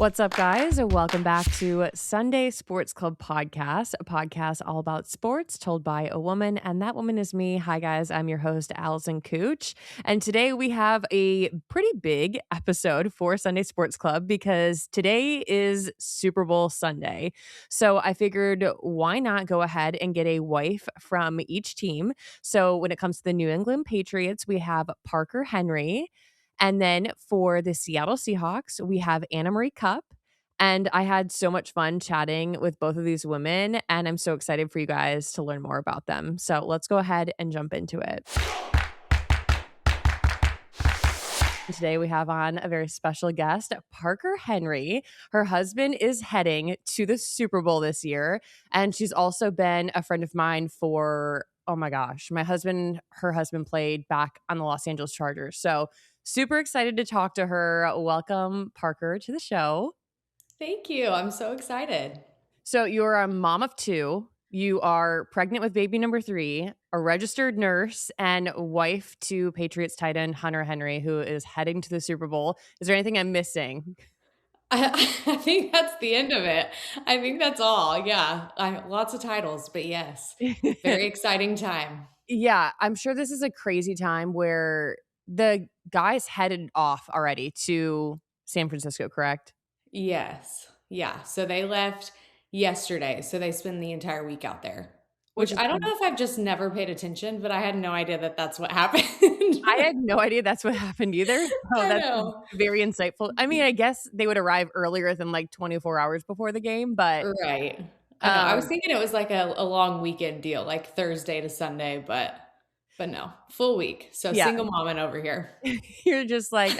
What's up, guys? Welcome back to Sunday Sports Club Podcast, a podcast all about sports told by a woman, and that woman is me. Hi, guys. I'm your host, Allison Kuch, and today we have a pretty big episode for Sunday Sports Club because today is Super Bowl Sunday. So I figured why not go ahead and get a wife from each team. So when it comes to the New England Patriots, we have Parker Henry. And then for the Seattle Seahawks, we have Anna Marie Kupp. And I had so much fun chatting with both of these women, and I'm so excited for you guys to learn more about them. So let's go ahead and jump into it. Today we have on a very special guest, Parker Henry. Her husband is heading to the Super Bowl this year, and she's also been a friend of mine for, oh my gosh, her husband played back on the Los Angeles Chargers. So super excited to talk to her. Welcome, Parker, to the show. Thank you. I'm so excited. So you're a mom of two. You are pregnant with baby number 3, a registered nurse, and wife to Patriots tight end Hunter Henry, who is heading to the Super Bowl. Is there anything I'm missing? I think that's the end of it. I think that's all. Yeah. Lots of titles, but yes, very exciting time. Yeah, I'm sure this is a crazy time where the guys headed off already to San Francisco, correct? Yes. Yeah. So they left yesterday. So they spend the entire week out there, Which which is I don't fun. know if I've just never paid attention, but I had no idea that that's what happened. I had no idea that's what happened either. Oh, I that's know. very insightful. I mean, I guess they would arrive earlier than like 24 hours before the game, but Right. I know. I was um thinking it was like a long weekend deal, like Thursday to Sunday, but no, full week. So yeah, single mom over here. you're just like,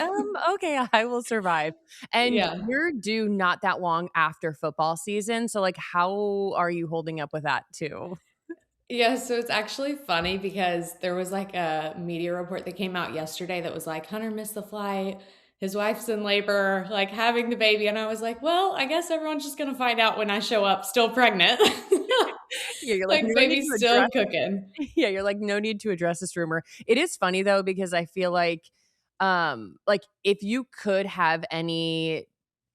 okay, I will survive. And Yeah. you're due not that long after football season. So like how are you holding up with that too? Yeah, so it's actually funny because there was like a media report that came out yesterday that was like, Hunter missed the flight. His wife's in labor, like having the baby. And I was like, well, I guess everyone's just going to find out when I show up still pregnant. Yeah, you're like, Like, no need baby's to still address. cooking. Yeah, you're like, no need to address this rumor. It is funny though, because I feel like if you could have any,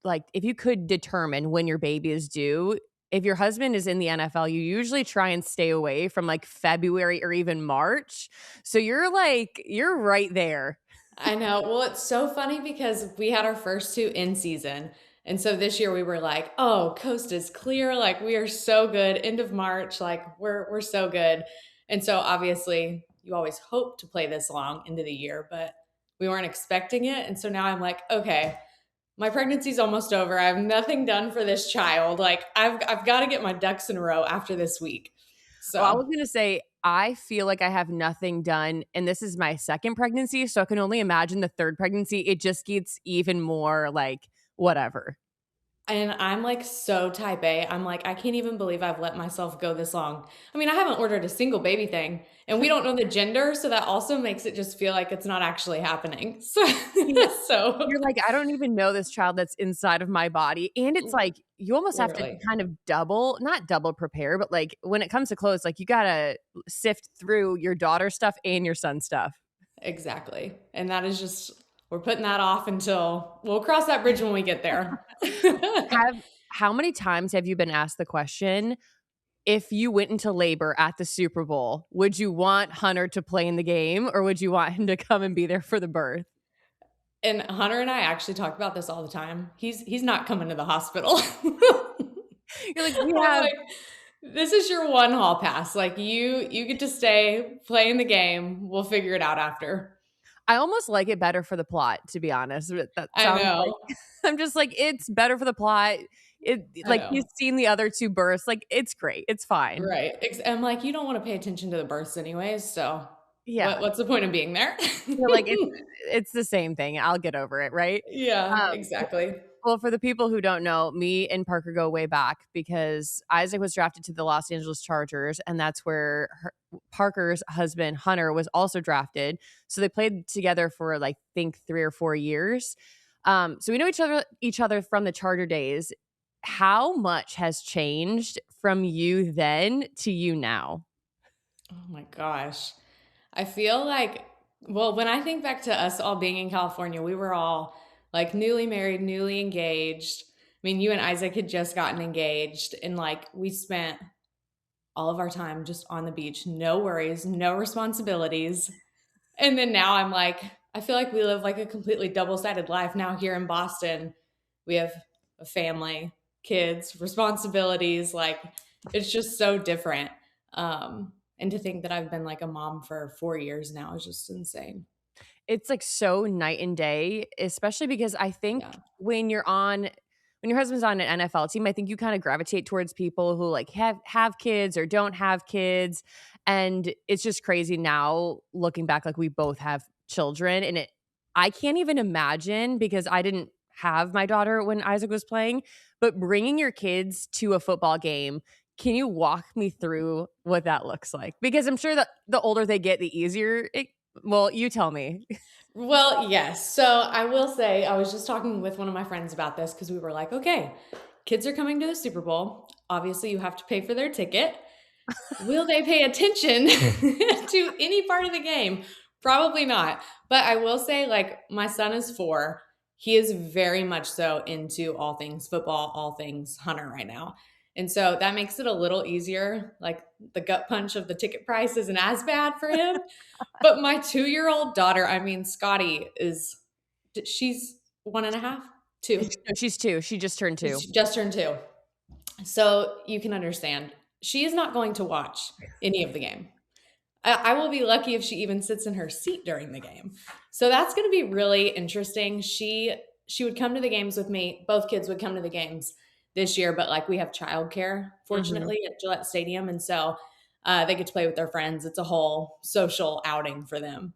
like if you could determine when your baby is due, if your husband is in the NFL, you usually try and stay away from like February or even March. So you're right there. I know. Well, it's so funny because we had our first two in season. And so this year we were like, oh, coast is clear. Like we are so good. End of March, like we're so good. And so obviously you always hope to play this long into the year, but we weren't expecting it. And so now I'm like, okay, my pregnancy's almost over. I have nothing done for this child. Like I've got to get my ducks in a row after this week. Well, I So was gonna say, I feel like I have nothing done, and this is my second pregnancy, so I can only imagine the third pregnancy. It just gets even more like whatever. And I'm like so type A. I'm like, I can't even believe I've let myself go this long. I mean, I haven't ordered a single baby thing, and we don't know the gender, so that also makes it just feel like it's not actually happening. So, Yeah. so You're like, I don't even know this child that's inside of my body. And it's like you almost have to literally, kind of not double prepare, but like when it comes to clothes, like you gotta sift through your daughter's stuff and your son's stuff. exactly. And that is just we're putting that off until we'll cross that bridge when we get there. Have how many times have you been asked the question, if you went into labor at the Super Bowl, would you want Hunter to play in the game or would you want him to come and be there for the birth? And Hunter and I actually talk about this all the time. He's not coming to the hospital. You're like, we I'm have like, this is your one hall pass. Like you get to stay, play in the game. We'll figure it out after. I almost like it better for the plot, to be honest. But that I sounds like know. I'm just like, it's better for the plot. It I like he's know. seen the other 2 births. Like, it's great. It's fine. Right. I'm like, you don't want to pay attention to the births anyways, so Yeah. what's the point of being there? You're like, it's the same thing. I'll get over it, right? Yeah, Um, exactly. well, for the people who don't know, me and Parker go way back because Isaac was drafted to the Los Angeles Chargers, and that's where Parker's husband Hunter was also drafted. So they played together for like think 3 or 4 years. So we know each other from the Charger days. How much has changed from you then to you now? Oh my gosh. I feel like, well, when I think back to us all being in California, we were all like newly married, newly engaged. mean, you and Isaac had just gotten engaged, and like we spent all of our time just on the beach, no worries, no responsibilities. And then now I'm like, I feel like we live like a completely double-sided life now here in Boston. We have a family, kids, responsibilities, like it's just so different. And to think that I've been like a mom for 4 years now is just insane. It's, like, so night and day, especially because I think Yeah. when your husband's on an NFL team, I think you kinda gravitate towards people who, like, have kids or don't have kids, and it's just crazy now looking back, like, we both have children, and I can't even imagine because I didn't have my daughter when Isaac was playing, but bringing your kids to a football game, can you walk me through what that looks like? Because I'm sure that the older they get, the easier it well, you tell me. Well, yes. So I will say, I was just talking with one of my friends about this because we were like, okay, kids are coming to the Super Bowl. Obviously, you have to pay for their ticket. Will they pay attention to any part of the game? Probably not. But I will say, like, my son is 4. He is very much so into all things football, all things Hunter right now. And so that makes it a little easier. Like, the gut punch of the ticket price isn't as bad for him. But my 2-year-old daughter, I mean, Scotty is, she's 1.5, 2. No, she's 2, she just turned 2. She just turned 2. So you can understand, she is not going to watch any of the game. I will be lucky if she even sits in her seat during the game. So that's going to be really interesting. She would come to the games with me. Both kids would come to the games this year, but like we have childcare, Mhm. fortunately, at Gillette Stadium, and so they get to play with their friends. It's a whole social outing for them.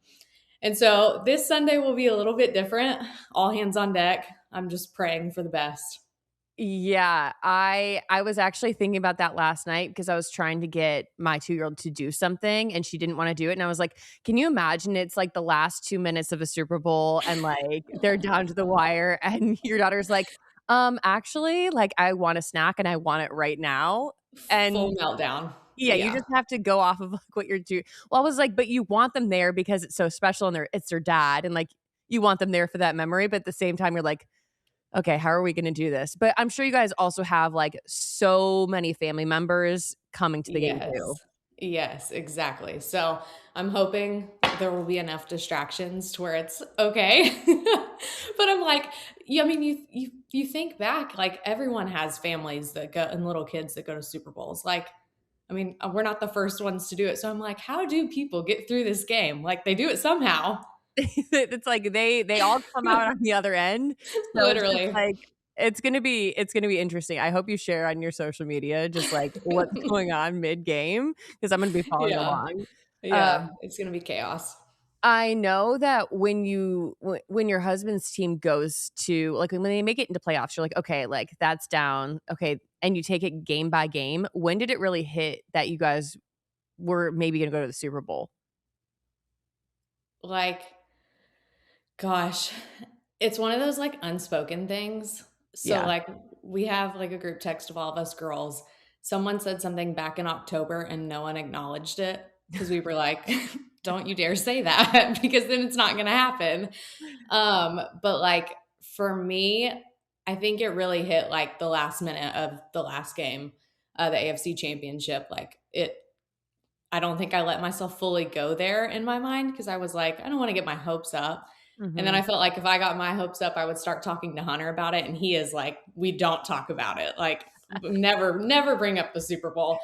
And so this Sunday will be a little bit different. All hands on deck. I'm just praying for the best. Yeah, I was actually thinking about that last night because I was trying to get my two-year-old to do something, and she didn't wanna do it, and I was like, "Can you imagine it's, like, the last 2 minutes of a Super Bowl, and, like, they're down to the wire, and your daughter's like, actually, like, I want a snack, and I want it right now." Full And meltdown. yeah, you Yeah. just have to go off of, like, what you're do well, I was like, "But you want them there because it's so special, and it's their dad, and, like, you want them there for that memory," but at the same time, you're like, "Okay, how are we gonna do this?" But I'm sure you guys also have, like, so many family members coming to the game too. Yes. Yes, exactly. So, I'm hoping there will be enough distractions to where it's okay. But I'm like, yeah, I mean, you think back, like, everyone has families that go and little kids that go to Super Bowls. Like, I mean, we're not the first ones to do it. So I'm like, how do people get through this game? Like, they do it somehow. It's like they all come out on the other end, so it's just Literally. like it's gonna be interesting. I hope you share on your social media just, like, what's going on mid-game because 'cause I'm gonna be following Yeah. along. Yeah. Um It's gonna be chaos. I know that when your husband's team goes to like, when they make it into playoffs, you're like, "Okay, like, that's down, okay," and you take it game by game. When did it really hit that you guys were maybe gonna go to the Super Bowl? Like, gosh, it's one of those, like, unspoken things. So, Yeah. like, we have, like, a group text of all of us girls. Someone said something back in October, and no one acknowledged it because we were like, "Don't you dare say that because then it's not gonna happen." But, like, for me, I think it really hit, like, the last minute of the last game, the AFC Championship, like, it I don't think I let myself fully go there in my mind because I was like, I don't want to get my hopes up. And then I Mhm. felt like if I got my hopes up, I would start talking to Hunter about it. And he is like, we don't talk about it. Like, never, never bring up the Super Bowl.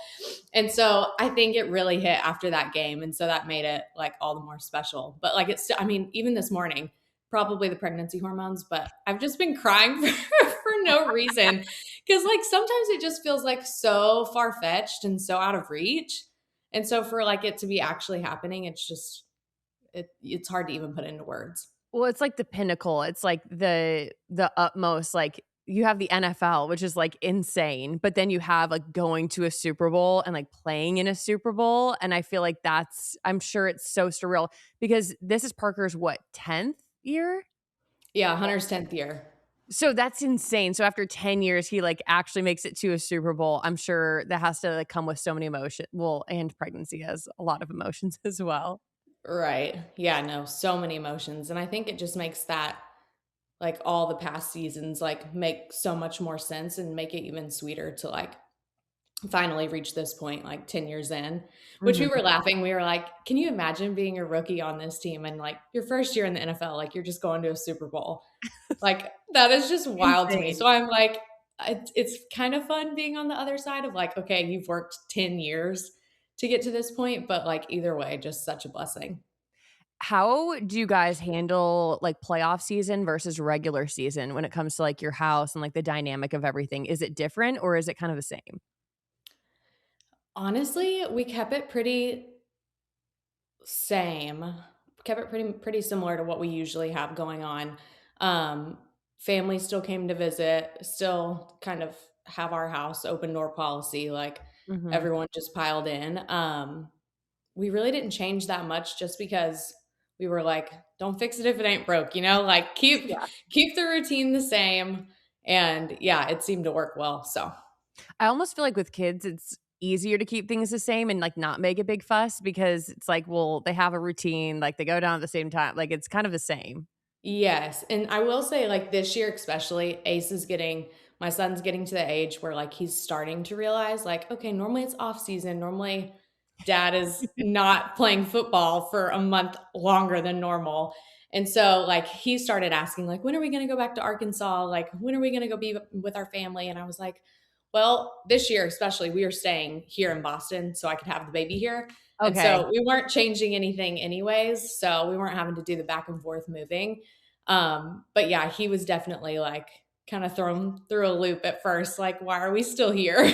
And so I think it really hit after that game. And so that made it like all the more special. But like, I mean, even this morning, probably the pregnancy hormones, but I've just been crying for no reason. Cause like sometimes it just feels like so far fetched and so out of reach. And so for like it to be actually happening, it's just it's hard to even put into words. Well, it's like the pinnacle. It's like the utmost, like, you have the NFL, which is, like, insane, but then you have, like, going to a Super Bowl and, like, playing in a Super Bowl, and I feel like I'm sure it's so surreal because this is Parker's what, 10th year? Yeah, Hunter's 10th year. So that's insane. So after 10 years, he, like, actually makes it to a Super Bowl. I'm sure that has to, like, come with so many emotion well, and pregnancy has a lot of emotions as well. Right. Yeah, no, so many emotions. And I think it just makes that like all the past seasons like make so much more sense and make it even sweeter to like finally reach this point like 10 years in, which we Mhm. were laughing. We were like, can you imagine being a rookie on this team and like your first year in the NFL, like you're just going to a Super Bowl? Like that is just wild to me. Insane. So I'm like, it's kind of fun being on the other side of like, okay, you've worked 10 years to get to this point, but like either way, just such a blessing. How do you guys handle, like, playoff season versus regular season when it comes to, like, your house and, like, the dynamic of everything? Is it different or is it kind of the same? Honestly, we kept it pretty same. Kept it pretty similar to what we usually have going on. Um, Family still came to visit, still kind of have our house open door policy, like Mhm. everyone just piled in. We really didn't change that much just because we were like, don't fix it if it ain't broke, you know? Like Yeah. keep the routine the same. And yeah, it seemed to work well. So I almost feel like with kids, it's easier to keep things the same and, like, not make a big fuss because it's like, well, they have a routine, like, they go down at the same time, like, it's kind of the same. yes, and I will say, like, this year especially, Ace is getting my son's getting to the age where, like, he's starting to realize, like, okay, normally it's off season, normally dad is not playing football for a month longer than normal, and so, like, he started asking, like, "When are we gonna go back to Arkansas? Like, when are we gonna go be with our family?" And I was like, "Well, this year especially, we are staying here in Boston so I could have the baby here." And Okay. so we weren't changing anything anyways, so we weren't having to do the back and forth moving. But yeah, he was definitely like kind of thrown through a loop at first, like, why are we still here?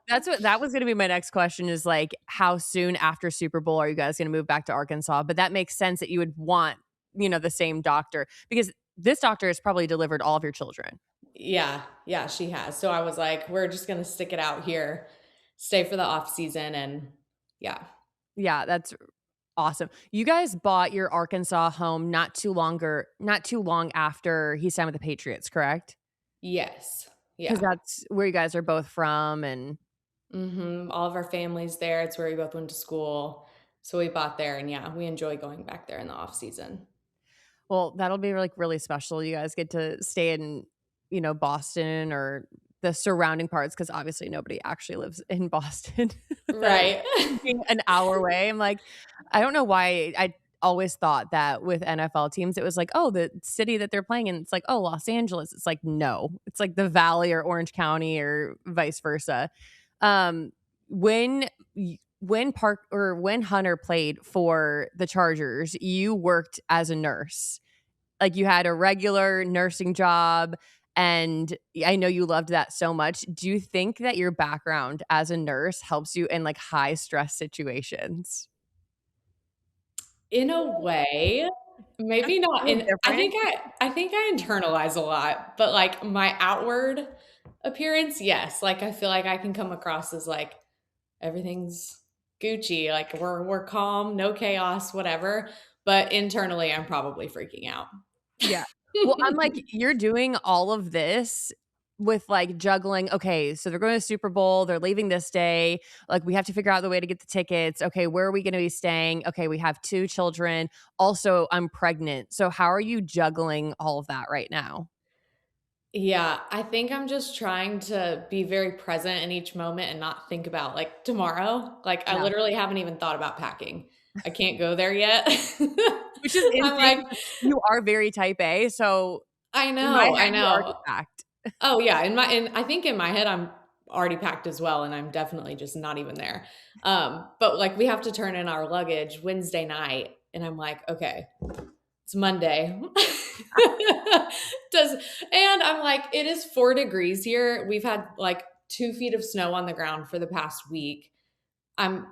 That's what that was gonna be my next question is, like, how soon after Super Bowl are you guys gonna move back to Arkansas? But that makes sense that you would want, the same doctor because this doctor has probably delivered all of your children. Yeah, yeah, she has. So I was like, we're just gonna stick it out here, stay for the off season, and yeah. Yeah, that's awesome. You guys bought your Arkansas home not too long after he signed with the Patriots, correct? Yes. Because Yeah. that's where you guys are both from, and All of our families there. It's where we both went to school. So we bought there and yeah, we enjoy going back there in the off season. well, that'll be, like, really special. You guys get to stay in, Boston or the surrounding parts because obviously nobody actually lives in Boston without it Right. being an hour away. I'm like, I don't know why I always thought that with NFL teams, it was like, "Oh, the city that they're playing in," it's like, "Oh, Los Angeles." It's like, no. It's like the Valley or Orange County or vice versa. Um, when Park or when Hunter played for the Chargers, you worked as a nurse. Like, you had a regular nursing job, and I know you loved that so much. Do you think that your background as a nurse helps you in, like, high stress situations? In a way, maybe A not little in different? I think I internalize a lot, but, like, my outward appearance, yes, like, I feel like I can come across as, like, everything's Gucci, like, we're calm, no chaos, whatever, but internally, I'm probably freaking out. Yeah. Well, I'm like, you're doing all of this with, like, juggling, "Okay, so they're going to the Super Bowl, they're leaving this day, like, we have to figure out the way to get the tickets. Okay, where are we gonna be staying? Okay, we have 2 children. Also, I'm pregnant." So how are you juggling all of that right now? Yeah, I think I'm just trying to be very present in each moment and not think about, like, tomorrow. Like, I Yeah. literally haven't even thought about packing. I can't go there yet. Which is I'm insane like, because you are very type A, so I in my know, I head, you're already know. packed. Oh, yeah, I think in my head, I'm already packed as well, and I'm definitely just not even there. But, like, we have to turn in our luggage Wednesday night, and I'm like, "Okay, it's Monday." Does and I'm like, "It is 4 degrees here." We've had, like, 2 feet of snow on the ground for the past week. I'm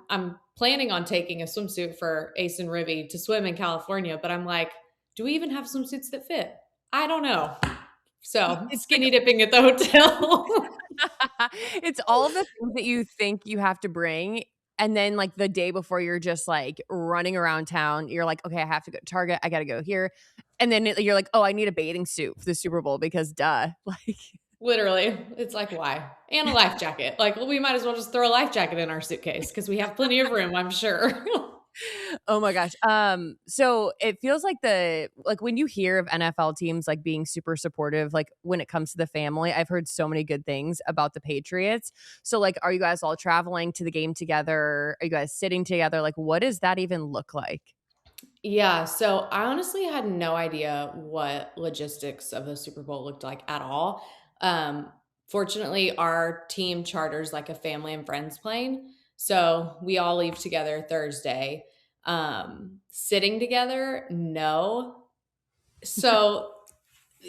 planning on taking a swimsuit for Ace and Rivy to swim in California, but I'm like, "Do we even have swimsuits that fit?" I don't know. So, It's like skinny dipping at the hotel. it's all of the things that you think you have to bring, and then, like, the day before you're just, like, running around town, you're like, "Okay, I have to go to Target, I gotta go here," and then you're like, "Oh, I need a bathing suit for the Super Bowl because duh." Like, Literally, it's like, why? And a life jacket. Like, well, we might as well just throw a life jacket in our suitcase because we have plenty of room, I'm sure. Oh my gosh. So it feels like when you hear of NFL teams like being super supportive, like when it comes to the family, I've heard so many good things about the Patriots. So like, are you guys all traveling to the game together? Are you guys sitting together? Like, what does that even look like? Yeah, so I honestly had no idea what logistics of the Super Bowl looked like at all. Um, Fortunately, our team charters like a family and friends plane. So we all leave together Thursday. Sitting together, no. So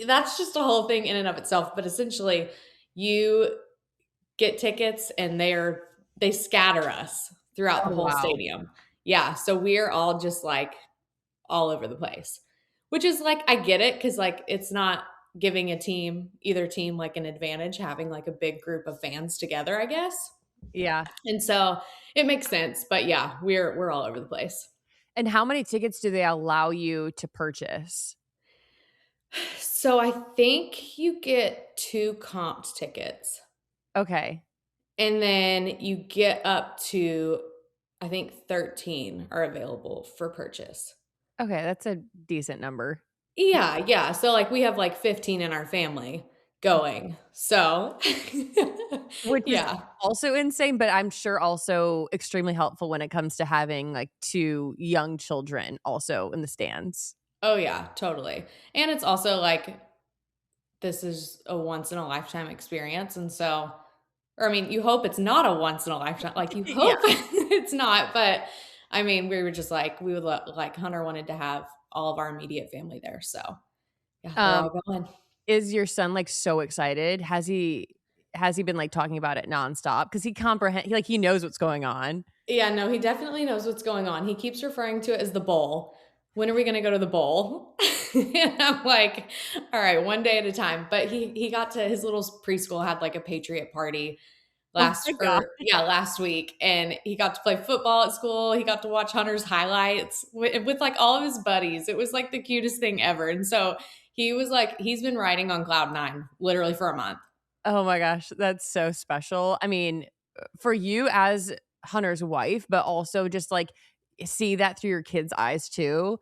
that's just a whole thing in and of itself. But essentially, you get tickets and they scatter us throughout Oh, the whole wow. stadium. Yeah, so we're all just like all over the place. Which is like I get it cuz like it's not giving either team like an advantage having like a big group of fans together, I guess. Yeah. And so it makes sense, but yeah, we're all over the place. And how many tickets do they allow you to purchase? So I think you get 2 comped tickets Okay. and then you get up to I think 13 are available for purchase. Okay, that's a decent number. Yeah, yeah. So, like, we have, like, 15 in our family going. So, Which is yeah. also insane, but I'm sure also extremely helpful when it comes to having, like, 2 young children also in the stands. Oh, yeah, totally. And it's also, like, this is a once in a lifetime experience, and so or, I mean, you hope it's not a once in a lifetime like, you Yeah. hope it's not, but, I mean, we were just like we would lo like, Hunter wanted to have all of our immediate family there, so, yeah, they're Um, all going. is your son, like, so excited? Has he been, like, talking about it nonstop? Because he knows what's going on. Yeah, no, he definitely knows what's going on. He keeps referring to it as the bowl. "When are we gonna go to the bowl?" And I'm like, "All right, one day at a time." But he got to his little preschool had, like, a Patriot party Oh my god. last week, and he got to play football at school. He got to watch Hunter's highlights with, like, all of his buddies. It was, like, the cutest thing ever, and so he was like he's been riding on cloud 9 literally for a month. Oh my gosh, that's so special. I mean, for you as Hunter's wife, but also just, like, see that through your kids' eyes too.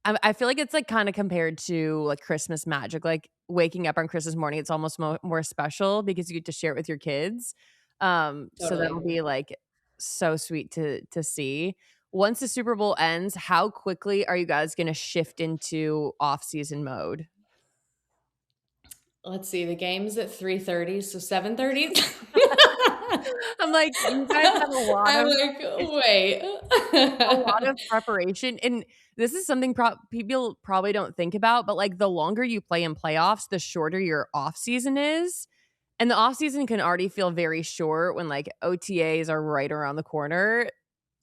I feel like it's, like, kinda compared to, like, Christmas magic, like, waking up on Christmas morning, it's almost more special because you get to share it with your kids. So Totally. that'll be, like, so sweet to see. Once the Super Bowl ends, how quickly are you guys gonna shift into off-season mode? Let's see, the game's at 3:30, so 7:30? I'm like, you guys have a lot I'm of like, "Wait." a lot of preparation, and this is something people probably don't think about, but, like, the longer you play in playoffs, the shorter your off season is, and the off season can already feel very short when, like, OTAs are right around the corner.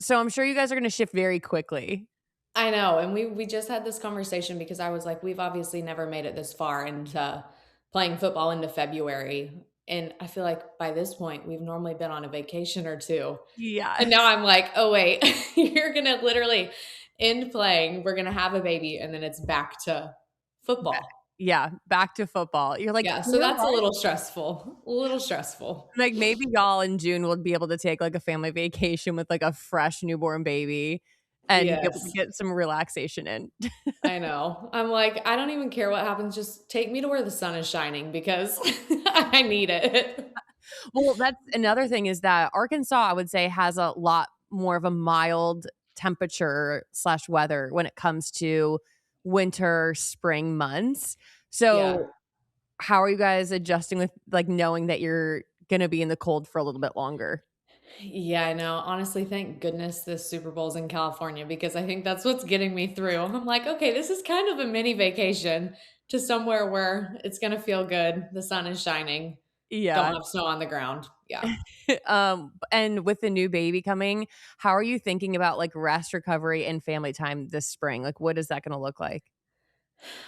So I'm sure you guys are gonna shift very quickly. I know, and we just had this conversation because I was like, "We've obviously never made it this far into playing football into February," and I feel like by this point, we've normally been on a vacation or 2, Yeah. and now I'm like, "Oh, wait, you're gonna literally end playing, we're gonna have a baby, and then it's back to Ba football." yeah, back to football. You're like, Yeah, "You so know that's a what?" little stressful, a little stressful. Like, maybe y'all in June will be able to take, like, a family vacation with, like, a fresh newborn baby and be able to Yes. get some relaxation in. I know. I'm like, I don't even care what happens, just take me to where the sun is shining because I need it. Well, that's another thing is that Arkansas, I would say, has a lot more of a mild temperature/weather when it comes to winter, spring months. Yeah. So, how are you guys adjusting with, like, knowing that you're gonna be in the cold for a little bit longer? Yeah, I know. Honestly, thank goodness this Super Bowl's in California because I think that's what's getting me through. I'm like, okay, this is kind of a mini vacation to somewhere where it's going to feel good. The sun is shining. Yeah. Don't have snow on the ground. Yeah. And with the new baby coming, how are you thinking about, like, rest, recovery, and family time this spring? Like, what is that gonna look like?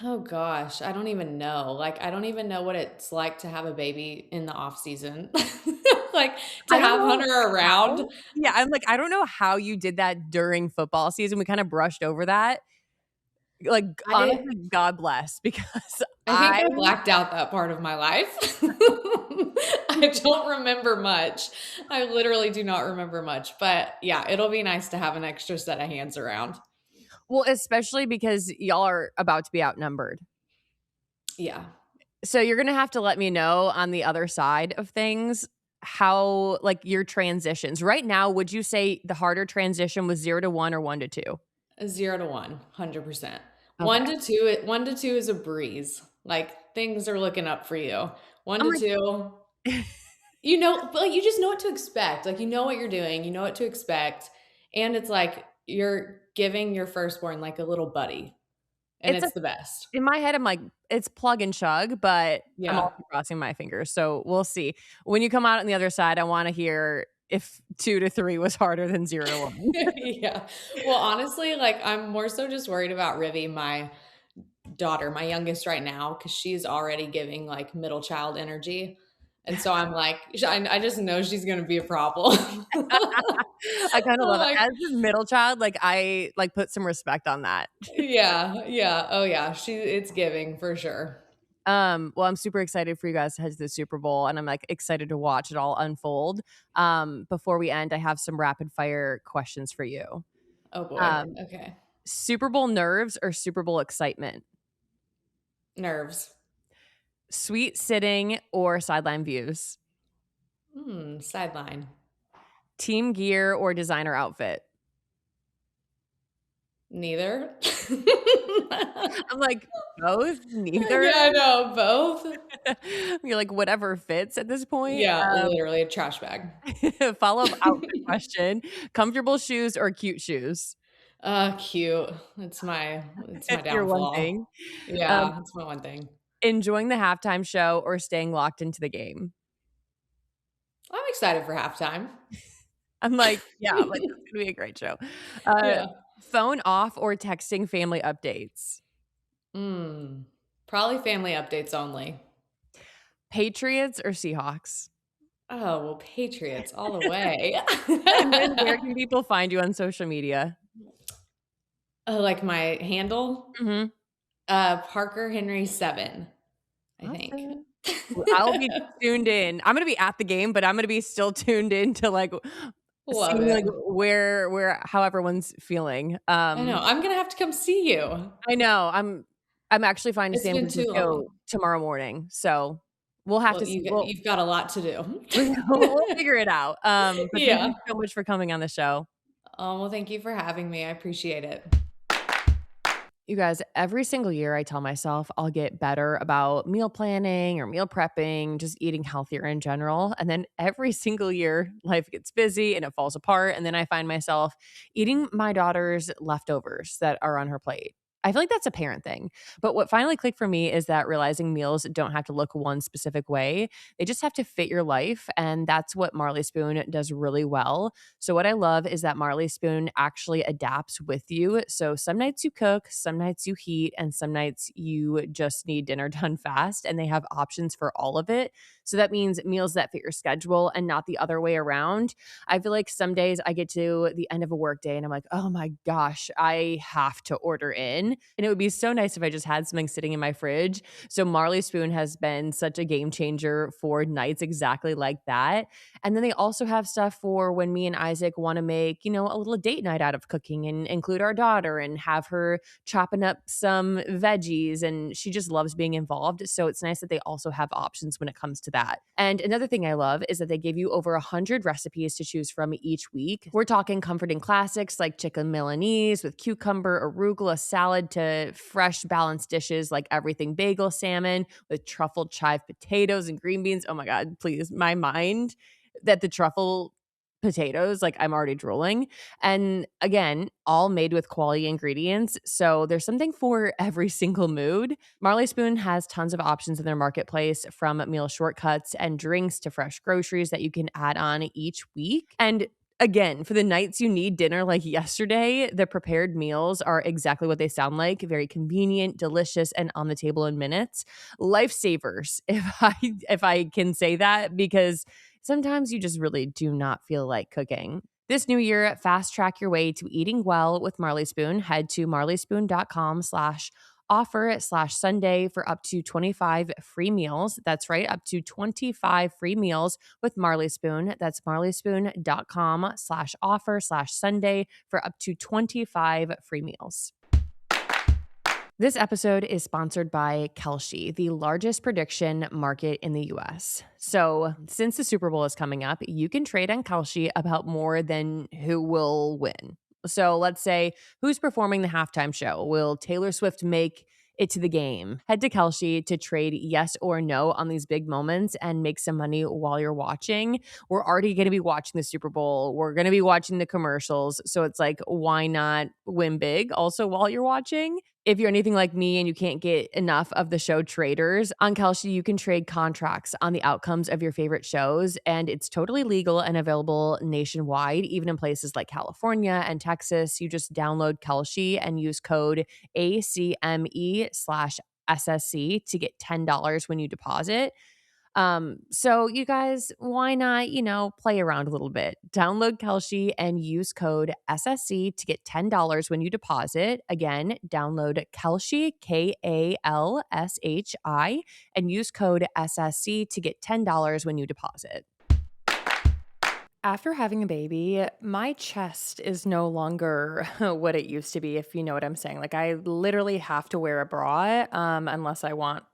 Oh gosh, I don't even know. Like, I don't even know what it's like to have a baby in the off season. Like to I don't have know Hunter around. how. Yeah, I'm like, I don't know how you did that during football season. We kinda brushed over that. Like, I honestly, God bless because I think I I blacked out that part of my life. I don't remember much. I literally do not remember much, but yeah, it'll be nice to have an extra set of hands around. Well, especially because y'all are about to be outnumbered. Yeah. So you're gonna have to let me know on the other side of things how, like, your transitions. Right now, would you say the harder transition was 0 to 1 or 1 to 2? 0 to 1, 100%. Okay. 1 to 2 is a breeze. Like, things are looking up for you. 1 I'm to like 2, you know, but, like, you just know what to expect. Like, you know what you're doing, you know what to expect, and it's like you're giving your firstborn, like, a little buddy, and it's a it's the best. in my head, I'm like, it's plug and chug, but I'm Yeah. also crossing my fingers, so we'll see. When you come out on the other side, I wanna hear if 2 to 3 was harder than 0 to 1. Yeah. Well, honestly, like, I'm more so just worried about Rivy, my daughter, my youngest right now, because she's already giving, like, middle child energy, and so I'm like, I just know she's gonna be a problem. I kinda I'm love it. like, As a middle child, like, I, like, put some respect on that. yeah, yeah, oh, yeah, it's giving for sure. Well, I'm super excited for you guys to head to the Super Bowl, and I'm, like, excited to watch it all unfold. Before we end, I have some rapid fire questions for you. Oh, boy, Um, okay. Super Bowl nerves or Super Bowl excitement? Nerves. Sweet sitting or sideline views? Sideline. Team gear or designer outfit? Neither. I'm like, both? Neither? Yeah, I know, both. You're like, whatever fits at this point. Yeah, literally a trash bag. Follow-up outfit question. Comfortable shoes or cute shoes? Cute. It's my Your one downfall. thing. Um, Yeah, it's my one thing. Enjoying the halftime show or staying locked into the game? I'm excited for halftime. I'm like, yeah, like, that's gonna be a great show. Uh, Yeah. Phone off or texting family updates? Mm. Probably family updates only. Patriots or Seahawks? Oh, well, Patriots all the way. And then where can people find you on social media? Oh, like my handle? Mhm. Parker Henry 7, I think. Awesome. Well, I'll be tuned in. I'm gonna be at the game, but I'm gonna be still tuned in to, like, Love seeing, it. like, where how everyone's feeling. I know. I'm gonna have to come see you. I know. I'm actually flying to It's San been too Francisco long. tomorrow morning, so we'll have Well, to see. you've got a lot to do. We'll figure it out. But thank Yeah. you so much for coming on the show. Well, thank you for having me. I appreciate it. You guys, every single year I tell myself I'll get better about meal planning or meal prepping, just eating healthier in general. And then every single year, life gets busy and it falls apart. And then I find myself eating my daughter's leftovers that are on her plate. I feel like that's a parent thing. But what finally clicked for me is that realizing meals don't have to look one specific way. They just have to fit your life. And that's what Marley Spoon does really well. So what I love is that Marley Spoon actually adapts with you. So some nights you cook, some nights you heat, and some nights you just need dinner done fast. And they have options for all of it. So that means meals that fit your schedule and not the other way around. I feel like some days I get to the end of a work day and I'm like, oh my gosh, I have to order in. And it would be so nice if I just had something sitting in my fridge. So Marley Spoon has been such a game changer for nights exactly like that. And then they also have stuff for when me and Isaac want to make, a little date night out of cooking and include our daughter and have her chopping up some veggies. And she just loves being involved. So it's nice that they also have options when it comes to that. And another thing I love is that they give you over 100 recipes to choose from each week. We're talking comforting classics like chicken Milanese with cucumber, arugula salad to fresh balanced dishes like everything bagel salmon with truffled chive potatoes and green beans. Oh my God, please, my mind that the truffle potatoes, like I'm already drooling. And again, all made with quality ingredients. So there's something for every single mood. Marley Spoon has tons of options in their marketplace from meal shortcuts and drinks to fresh groceries that you can add on each week. And again, for the nights you need dinner like yesterday, the prepared meals are exactly what they sound like, very convenient, delicious, and on the table in minutes. Lifesavers, if I can say that, because sometimes you just really do not feel like cooking. This new year, fast track your way to eating well with Marley Spoon. Head to marleyspoon.com/all offer/Sunday for up to 25 free meals. That's right, up to 25 free meals with Marley Spoon. That's marleyspoon.com/offer/Sunday for up to 25 free meals. This episode is sponsored by Kelshi, the largest prediction market in the US. So, since the Super Bowl is coming up, you can trade on Kelshi about more than who will win. So, let's say who's performing the halftime show? Will Taylor Swift make it to the game? Head to Kelshi to trade yes or no on these big moments and make some money while you're watching. We're already going to be watching the Super Bowl. We're going to be watching the commercials. So, it's like, why not win big also while you're watching? If you're anything like me and you can't get enough of the show traders, on Kalshi, you can trade contracts on the outcomes of your favorite shows, and it's totally legal and available nationwide, even in places like California and Texas. You just download Kalshi and use code ACME/SSC to get $10 when you deposit. So you guys, why not, play around a little bit? Download Kelshi and use code SSC to get $10 when you deposit. Again, download Kelshi, KALSHI, and use code SSC to get $10 when you deposit. After having a baby, my chest is no longer what it used to be, if you know what I'm saying. Like, I literally have to wear a bra unless I want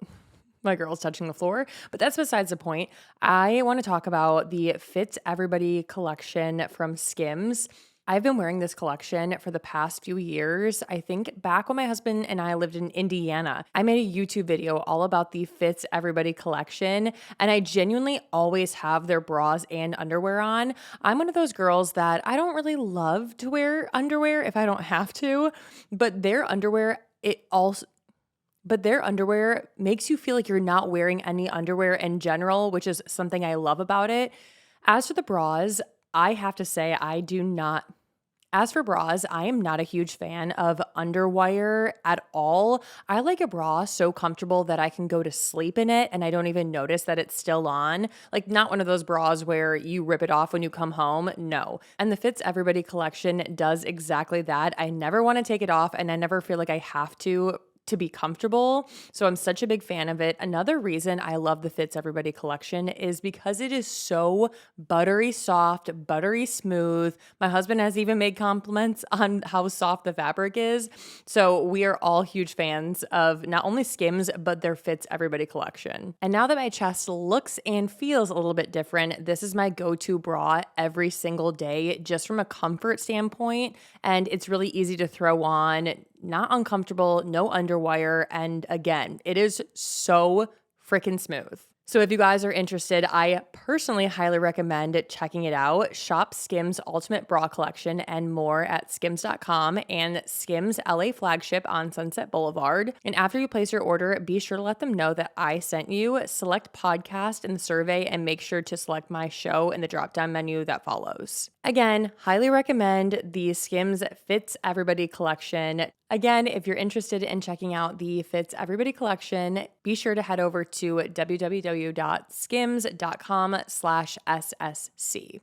my girl's touching the floor, but that's besides the point. I want to talk about the Fits Everybody collection from SKIMS. I've been wearing this collection for the past few years. I think back when my husband and I lived in Indiana, I made a YouTube video all about the Fits Everybody collection, and I genuinely always have their bras and underwear on. I'm one of those girls that I don't really love to wear underwear if I don't have to, but their underwear, their underwear makes you feel like you're not wearing any underwear in general, which is something I love about it. As for the bras, I have to say As for bras, I am not a huge fan of underwire at all. I like a bra so comfortable that I can go to sleep in it and I don't even notice that it's still on. Like, not one of those bras where you rip it off when you come home. No. And the Fits Everybody collection does exactly that. I never want to take it off and I never feel like I have to be comfortable. So I'm such a big fan of it. Another reason I love the Fits Everybody collection is because it is so buttery soft, buttery smooth. My husband has even made compliments on how soft the fabric is. So we are all huge fans of not only SKIMS, but their Fits Everybody collection. And now that my chest looks and feels a little bit different, this is my go-to bra every single day, just from a comfort standpoint. And it's really easy to throw on, not uncomfortable, no underwire, and again, it is so freaking smooth. So if you guys are interested, I personally highly recommend checking it out. Shop SKIMS Ultimate Bra Collection and more at skims.com and SKIMS LA flagship on Sunset Boulevard. And after you place your order, be sure to let them know that I sent you. Select podcast in the survey and make sure to select my show in the drop-down menu that follows. Again, highly recommend the SKIMS Fits Everybody collection. Again, if you're interested in checking out the Fits Everybody collection, be sure to head over to www.skims.com/SSC.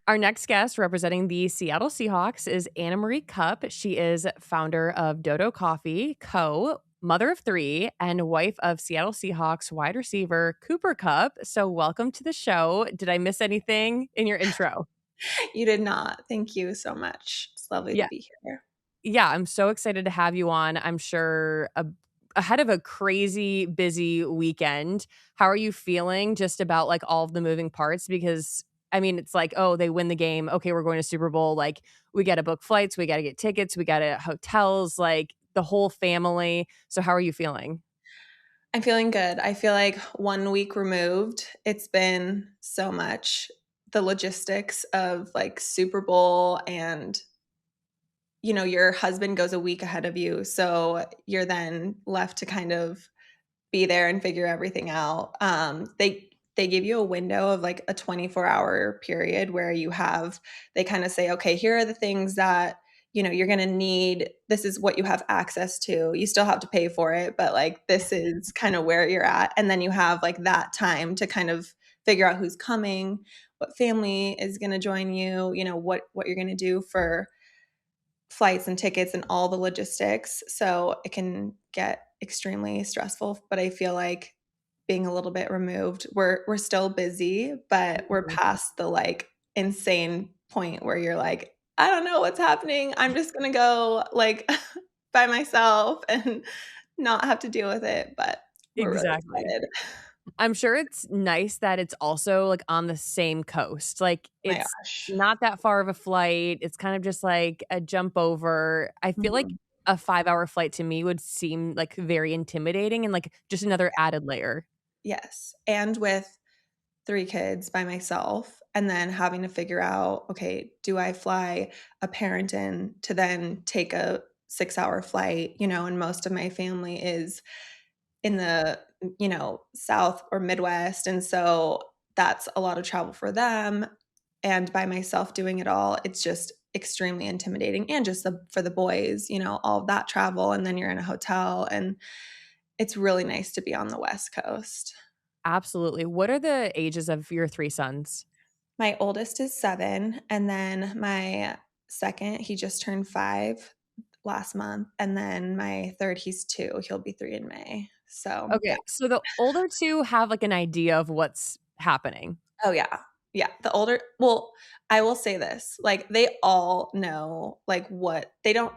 Our next guest representing the Seattle Seahawks is Anna Marie Kupp. She is founder of Dodo Coffee Co., mother of three, and wife of Seattle Seahawks wide receiver Cooper Kupp. So welcome to the show. Did I miss anything in your intro? You did not. Thank you so much. It's lovely to be here. Yeah, I'm so excited to have you on. I'm sure ahead of a crazy busy weekend. How are you feeling just about like all of the moving parts? Because I mean, it's like, oh, they win the game. Okay, we're going to Super Bowl. Like, we got to book flights. We got to get tickets. We got to hotels, like the whole family. So how are you feeling? I'm feeling good. I feel like 1 week removed, it's been so much. The logistics of like Super Bowl and your husband goes a week ahead of you. So you're then left to kind of be there and figure everything out. They give you a window of like a 24-hour period where they kind of say, okay, here are the things that you're going to need. This is what you have access to. You still have to pay for it, but like this is kind of where you're at. And then you have like that time to kind of figure out who's coming, what family is going to join you, what you're going to do for flights and tickets and all the logistics. So it can get extremely stressful, but I feel like being a little bit removed, we're still busy, but we're Mhm. past the like insane point where you're like, I don't know what's happening. I'm just going to go like by myself and not have to deal with it, but we're really Exactly. excited. I'm sure it's nice that it's also, like, on the same coast. Like, Oh my it's gosh. not that far of a flight. It's kind of just, like, a jump over. I feel like Mhm. a 5-hour flight to me would seem, like, very intimidating and, like, just another added layer. Yes. And with 3 kids by myself and then having to figure out, okay, do I fly a parent in to then take a 6-hour flight, and most of my family is in the, South or Midwest, and so that's a lot of travel for them, and by myself doing it all, it's just extremely intimidating and just for the boys, all of that travel, and then you're in a hotel, and it's really nice to be on the West Coast. Absolutely. What are the ages of your 3 sons? My oldest is 7, and then my second, he just turned 5 last month, and then my third, he's 2. He'll be 3 in May. So, yeah. Okay, so the older 2 have, like, an idea of what's happening. Oh, yeah. Yeah, the older well, I will say this, like, they all know, like, what they don't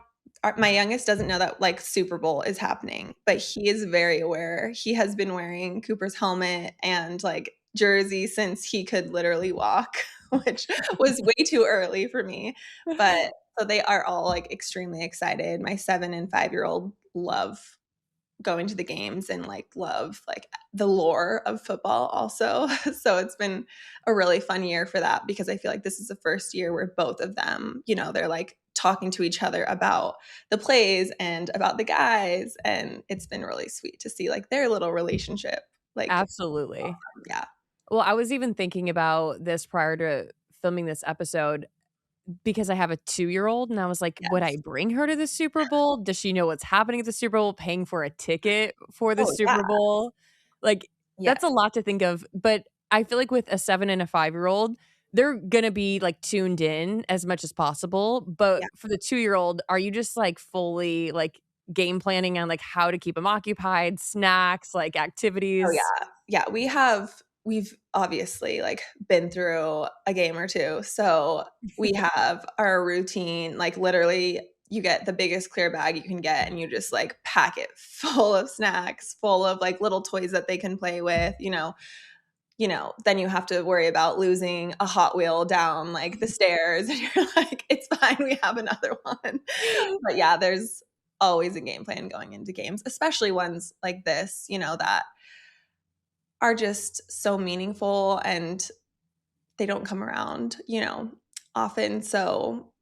my youngest doesn't know that, like, Super Bowl is happening, but he is very aware. He has been wearing Cooper's helmet and, like, jersey since he could literally walk, which was way too early for me, but so they are all, like, extremely excited. My 7 and 5-year-old love going to the games and like love like the lore of football also. So it's been a really fun year for that because I feel like this is the first year where both of them, they're like talking to each other about the plays and about the guys, and it's been really sweet to see like their little relationship. Like, Absolutely. yeah. Well, I was even thinking about this prior to filming this episode because I have a 2-year-old, and I was like, "Would I Yes. bring her to the Super Bowl? Does she know what's happening at the Super Bowl, paying for a ticket for the Oh, yeah. Super Bowl?" Like, that's Yes. a lot to think of, but I feel like with a 7 and a 5-year-old, they're gonna be, like, tuned in as much as possible, but Yeah. for the 2-year-old, are you just, like, fully, like, game planning on, like, how to keep them occupied, snacks, like, Oh, activities? yeah. Yeah, we've obviously, like, been through a game or 2, so we have our routine, like, literally, you get the biggest clear bag you can get, and you just, like, pack it full of snacks, full of, like, little toys that they can play with, then you have to worry about losing a Hot Wheel down, like, the stairs, and you're like, "It's fine, we have another one." But, yeah, there's always a game plan going into games, especially ones like this, that are just so meaningful and they don't come around, often. So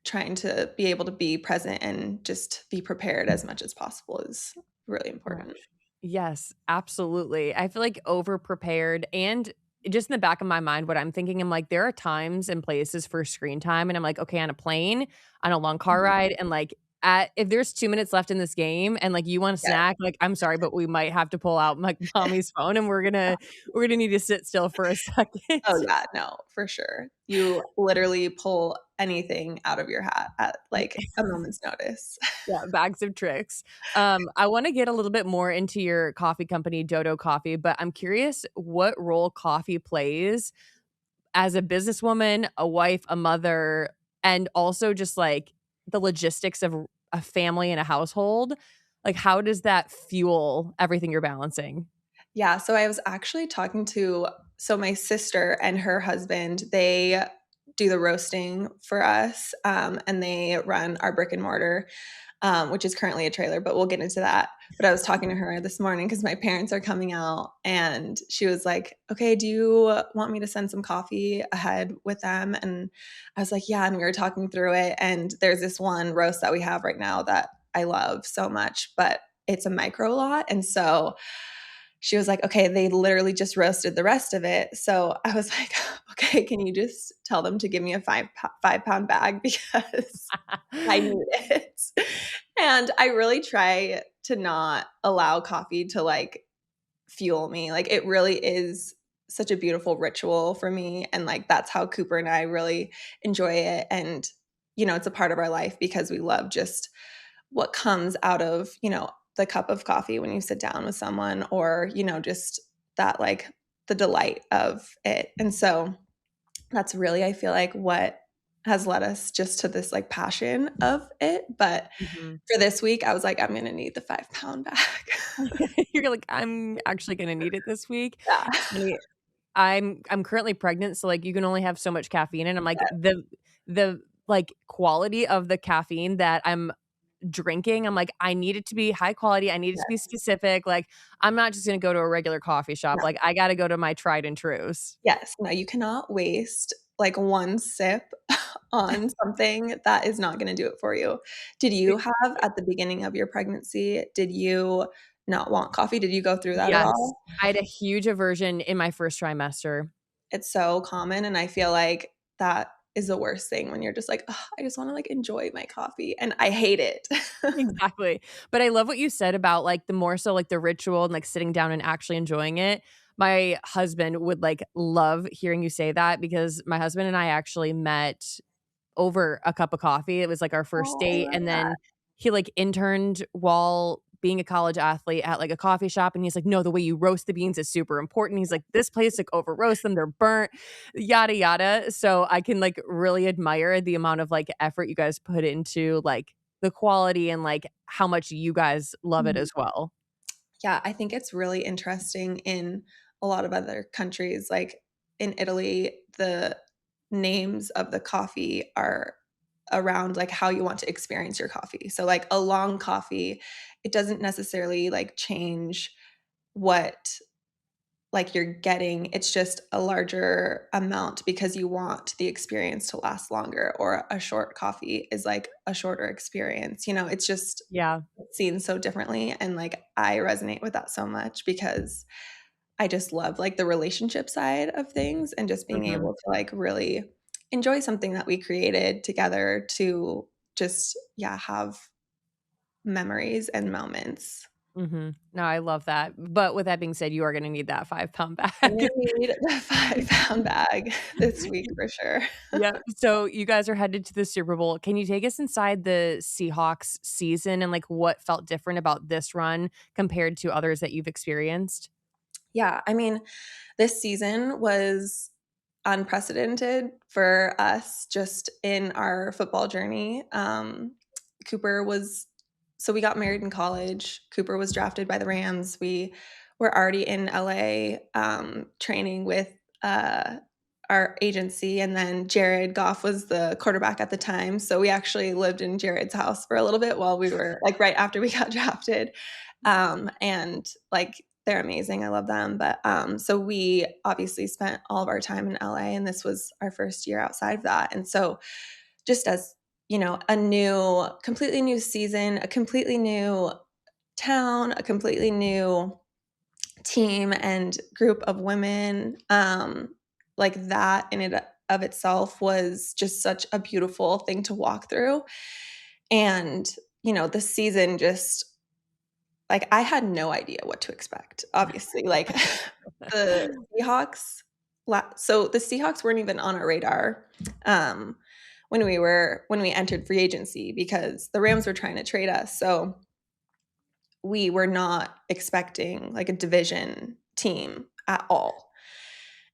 trying to be able to be present and just be prepared as much as possible is really important. Yes, absolutely. I feel like over prepared and just in the back of my mind, what I'm thinking, I'm like, there are times and places for screen time. And I'm like, okay, on a plane, on a long car Mhm. ride, and like if there's 2 minutes left in this game and like you want a Yes. snack, like I'm sorry, but we might have to pull out like mommy's phone and we're gonna need to sit still for a second. Oh, yeah, no, for sure. You literally pull anything out of your hat at, like, a moment's notice. Yeah, bags of tricks. I wanna get a little bit more into your coffee company, Dodo Coffee, but I'm curious what role coffee plays as a businesswoman, a wife, a mother, and also just, like, the logistics of a family and a household. Like, how does that fuel everything you're balancing? Yeah, so I was actually talking to my sister and her husband, they do the roasting for us, and they run our brick and mortar, which is currently a trailer, but we'll get into that. But I was talking to her this morning because my parents are coming out, and she was like, "Okay, do you want me to send some coffee ahead with them?" And I was like, "Yeah," and we were talking through it, and there's this one roast that we have right now that I love so much, but it's a micro lot, and so she was like, "Okay, they literally just roasted the rest of it." So I was like, "Okay, can you just tell them to give me a 5-pound bag because I need it." And I really try to not allow coffee to, like, fuel me. Like, it really is such a beautiful ritual for me, and, like, that's how Cooper and I really enjoy it, and it's a part of our life because we love just what comes out of, the cup of coffee when you sit down with someone, or, just that like the delight of it. And so that's really, I feel like, what has led us just to this like passion of it. But Mhm. for this week, I was like, I'm going to need the 5-pound bag. You're like, "I'm actually gonna need it this week." Yeah. It's funny, I'm currently pregnant, so, like, you can only have so much caffeine, and I'm like, the, like, quality of the caffeine that I'm drinking, I'm like, "I need it to be high quality, I need it to be Yes. specific," like, I'm not just gonna go to a regular coffee shop, No. like, I gotta go to my tried and trues. Yes. No, you cannot waste like one sip on something that is not gonna do it for you. Did you have at the beginning of your pregnancy, did you not want coffee? Did you go through that at Yes. all? I had a huge aversion in my first trimester. It's so common, and I feel like that is the worst thing when you're just like, "Ugh, I just wanna, like, enjoy my coffee," and I hate it. Exactly. But I love what you said about, like, the more so, like, the ritual and, like, sitting down and actually enjoying it. My husband would, like, love hearing you say that because my husband and I actually met over a cup of coffee. It was, like, our first Oh, I date, love and that. then he, like, interned while being a college athlete at, like, a coffee shop, and he's like, "No, the way you roast the beans is super important." He's like, "This place, like, over roast them, they're burnt, yada, yada." So I can, like, really admire the amount of, like, effort you guys put into, like, the quality and, like, how much you guys love it Mhm. as well. Yeah, I think it's really interesting in a lot of other countries, like in Italy, the names of the coffee are around like how you want to experience your coffee. So like a long coffee, it doesn't necessarily like change what like you're getting. It's just a larger amount because you want the experience to last longer, or a short coffee is like a shorter experience. It's just Yeah. seen so differently, and like I resonate with that so much because I just love like the relationship side of things, and just being Mhm. able to like really enjoy something that we created together to just have memories and moments. Mhm. No, I love that. But with that being said, you are gonna need that 5-pound I'm gonna bag. need the 5-pound bag this week for sure. Yeah. So you guys are headed to the Super Bowl. Can you take us inside the Seahawks season and like what felt different about this run compared to others that you've experienced? Yeah, I mean, this season was unprecedented for us just in our football journey. Cooper was so we got married in college. Cooper was drafted by the Rams. We were already in LA training with our agency, and then Jared Goff was the quarterback at the time. So we actually lived in Jared's house for a little bit while we were like right after we got drafted. And like they're amazing. I love them. But so we obviously spent all of our time in LA, and this was our first year outside of that. And so just as a completely new season, a completely new town, a completely new team and group of women, like that in it of itself was just such a beautiful thing to walk through. And the season just like, I had no idea what to expect, obviously, like, the Seahawks so the Seahawks weren't even on our radar, um, when we entered free agency because the Rams were trying to trade us, so we were not expecting, like, a division team at all.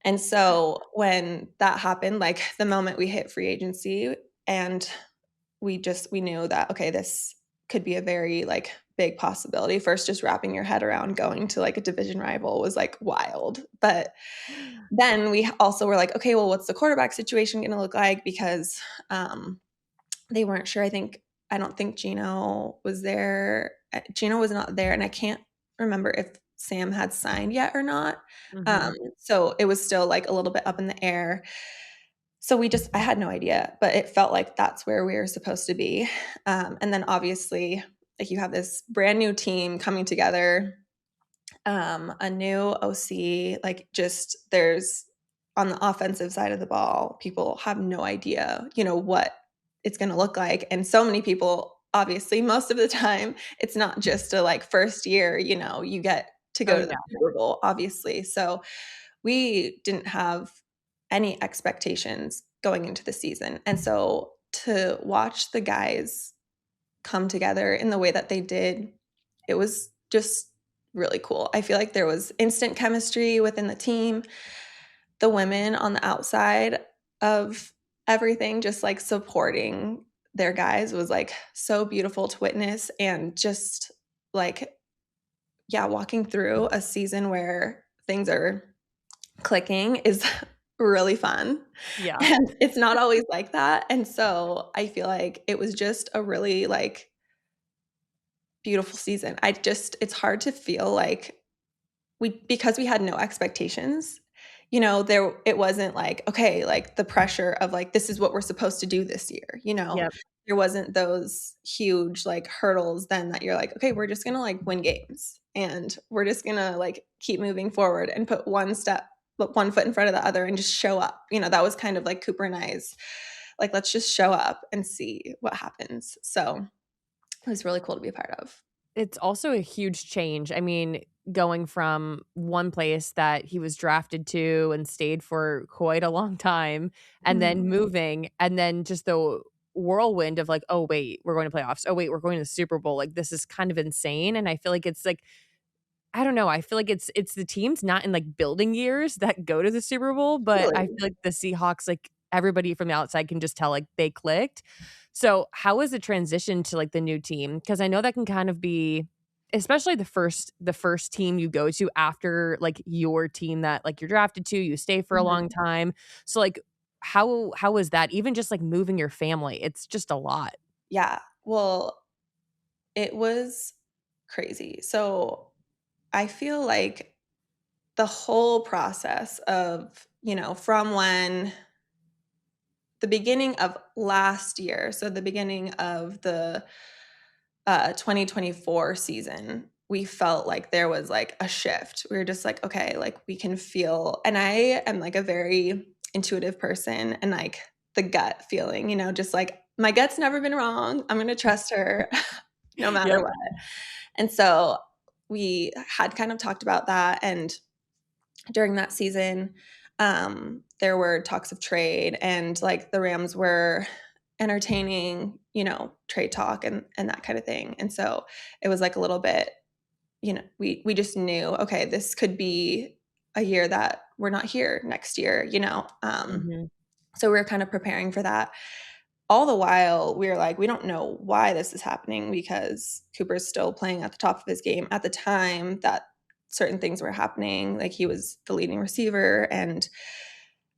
And so when that happened, like, the moment we hit free agency, and we knew that, okay, this could be a very, like, big possibility. First, just wrapping your head around going to, like, a division rival was, like, wild. But then we also were like, "Okay, well, what's the quarterback situation gonna look like?" Because, they weren't sure. I don't think Gino was there. Gino was not there, and I can't remember if Sam had signed yet or not. Mhm. So it was still, like, a little bit up in the air. So I had no idea, but it felt like that's where we were supposed to be. And then obviously, like you have this brand new team coming together, a new OC, like just there's on the offensive side of the ball, people have no idea, what it's going to look like. And so many people, obviously, most of the time, it's not just a like first year, you get to Oh, go to the yeah. Super Bowl, obviously. So we didn't have any expectations going into the season. And so to watch the guys come together in the way that they did, it was just really cool. I feel like there was instant chemistry within the team. The women on the outside of everything, just like supporting their guys, was like so beautiful to witness. And just like, yeah, walking through a season where things are clicking is really fun. Yeah. And it's not always like that. And so I feel like it was just a really like beautiful season. It's hard to feel like because we had no expectations, it wasn't like, okay, like the pressure of like, this is what we're supposed to do this year, Yep. there wasn't those huge like hurdles then that you're like, okay, we're just gonna like win games and we're just gonna like keep moving forward and put one foot in front of the other and just show up. That was kind of like Cooper and I's, like, let's just show up and see what happens. So it was really cool to be a part of. It's also a huge change. I mean, going from one place that he was drafted to and stayed for quite a long time, and then moving, and then just the whirlwind of like, "Oh, wait, we're going to playoffs. Oh, wait, we're going to the Super Bowl." Like, this is kind of insane, and I feel like it's like I don't know, I feel like it's the teams not in, like, building years that go to the Super Bowl, but I feel Totally. like the Seahawks, like, everybody from the outside can just tell, like, they clicked. So, how was the transition to, like, the new team? Because I know that can kind of be especially the first team you go to after, like, your team that, like, you're drafted to, you stay for a long Mhm. time. So, like, how was that? Even just, like, moving your family, it's just a lot. Yeah. Well, it was crazy. So I feel like the whole process of, from when the beginning of last year, so the beginning of the 2024 season, we felt like there was like a shift. We were just like, okay, like we can feel, and I am like a very intuitive person and like the gut feeling, just like my gut's never been wrong. I'm going to trust her no matter Yep. what. And so we had kind of talked about that. And during that season, there were talks of trade, and like the Rams were entertaining, trade talk and that kind of thing. And so it was like a little bit, we just knew, okay, this could be a year that we're not here next year. Mhm. So we were kind of preparing for that. All the while, we were like, we don't know why this is happening because Cooper's still playing at the top of his game. At the time that certain things were happening, like he was the leading receiver and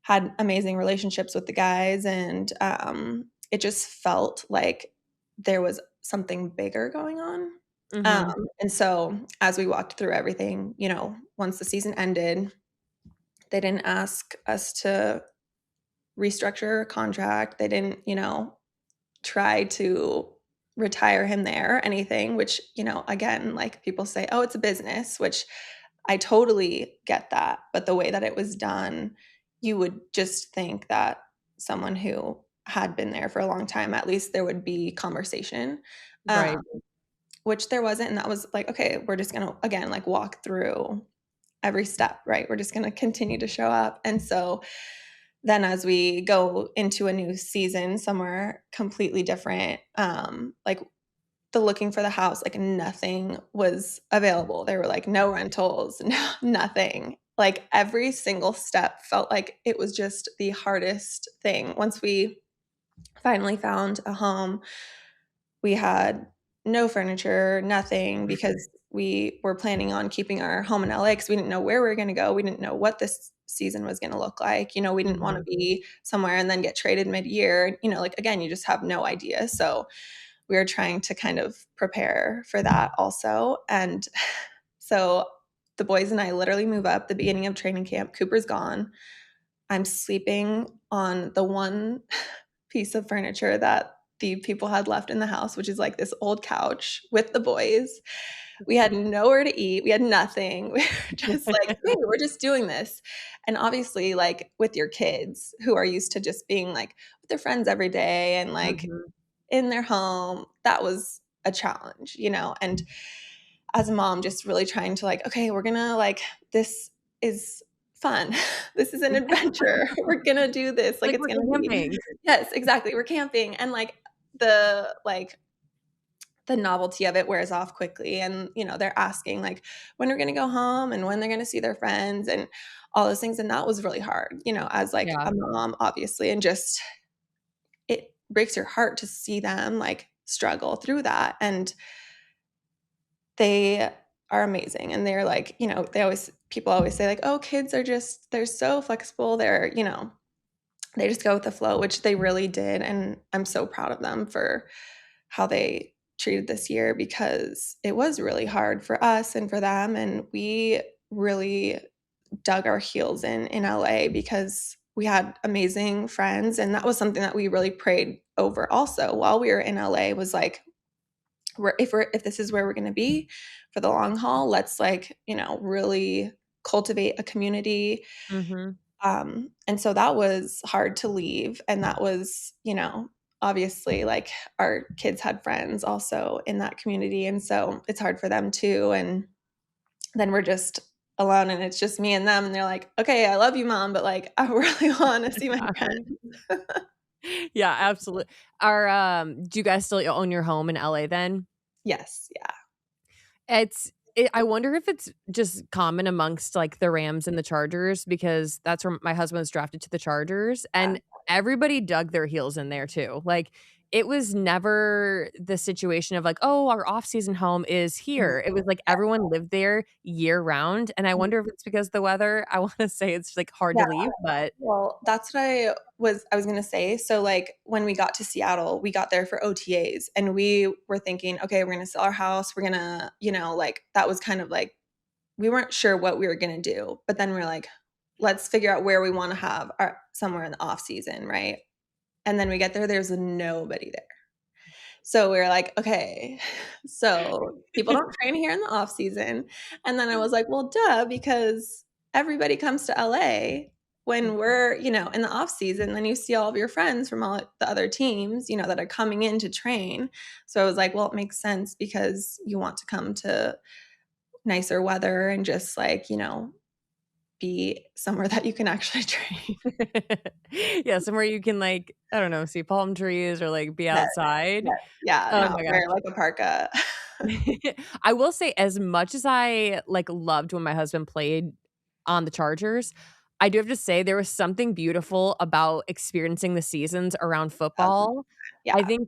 had amazing relationships with the guys. And it just felt like there was something bigger going on. Mhm. And so as we walked through everything, once the season ended, they didn't ask us to restructure a contract. They didn't, try to retire him there or anything, which, again, like people say, oh, it's a business, which I totally get that. But the way that it was done, you would just think that someone who had been there for a long time, at least there would be conversation, um, Right. which there wasn't. And that was like, okay, we're just going to, again, like walk through every step, right? We're just going to continue to show up. And so then as we go into a new season somewhere completely different, like the looking for the house, like nothing was available. There were like no rentals, nothing. Like every single step felt like it was just the hardest thing. Once we finally found a home, we had no furniture, nothing, because we were planning on keeping our home in LA because we didn't know where we were going to go. We didn't know what this season was going to look like. We didn't want to Mhm. be somewhere and then get traded mid-year. Like again, you just have no idea. So we were trying to kind of prepare for that also. And so the boys and I literally move up the beginning of training camp. Cooper's gone. I'm sleeping on the one piece of furniture that the people had left in the house, which is like this old couch with the boys. We had nowhere to eat. We had nothing. We were just like, hey, we're just doing this. And obviously, like with your kids who are used to just being like with their friends every day and like Mhm. in their home, that was a challenge. And as a mom, just really trying to like, okay, we're gonna like, this is fun. This is an adventure. We're gonna do this. Like, Like it's we're gonna be, camping. yes, exactly. We're camping. And the the novelty of it wears off quickly. And, they're asking like when we're gonna go home and when they're gonna see their friends and all those things. And that was really hard, as like Yeah. a mom, obviously, and just it breaks your heart to see them like struggle through that. And they are amazing. And they're like, people always say like, oh, kids are they're so flexible. They just go with the flow, which they really did. And I'm so proud of them for how they treated this year, because it was really hard for us and for them. And we really dug our heels in LA, because we had amazing friends. And that was something that we really prayed over also while we were in LA, was like, if this is where we're going to be for the long haul, let's really cultivate a community. Mm-hmm. And so that was hard to leave. And that was, obviously like our kids had friends also in that community. And so it's hard for them too. And then we're just alone and it's just me and them. And they're like, okay, I love you, Mom, but like, I really want to see my friends. Yeah, absolutely. Do you guys still own your home in LA then? Yes. Yeah. I wonder if it's just common amongst like the Rams and the Chargers, because that's where my husband was drafted to, the Chargers, and everybody dug their heels in there too. Like it was never the situation of like, oh, our off-season home is here. It was like everyone lived there year round. And I wonder if it's because of the weather. I want to say it's like hard Yeah. to leave, but Well, that's what I was going to say. So like when we got to Seattle, we got there for OTAs and we were thinking, okay, we're going to sell our house. We're going to, like that was kind of like, we weren't sure what we were going to do, but then we're like, let's figure out where we want to have our somewhere in the off season. Right. And then we get there, there's nobody there. So we were like, okay, so people don't train here in the off season. And then I was like, well, duh, because everybody comes to LA when we're, in the off season. Then you see all of your friends from all the other teams, that are coming in to train. So I was like, well, it makes sense because you want to come to nicer weather and just like, be somewhere that you can actually train. yeah, somewhere you can like, I don't know, see palm trees or like be Yes, outside. yes, yeah, Oh not my gosh. wear like a parka. I will say, as much as I like loved when my husband played on the Chargers, I do have to say there was something beautiful about experiencing the seasons around football. I Yeah. think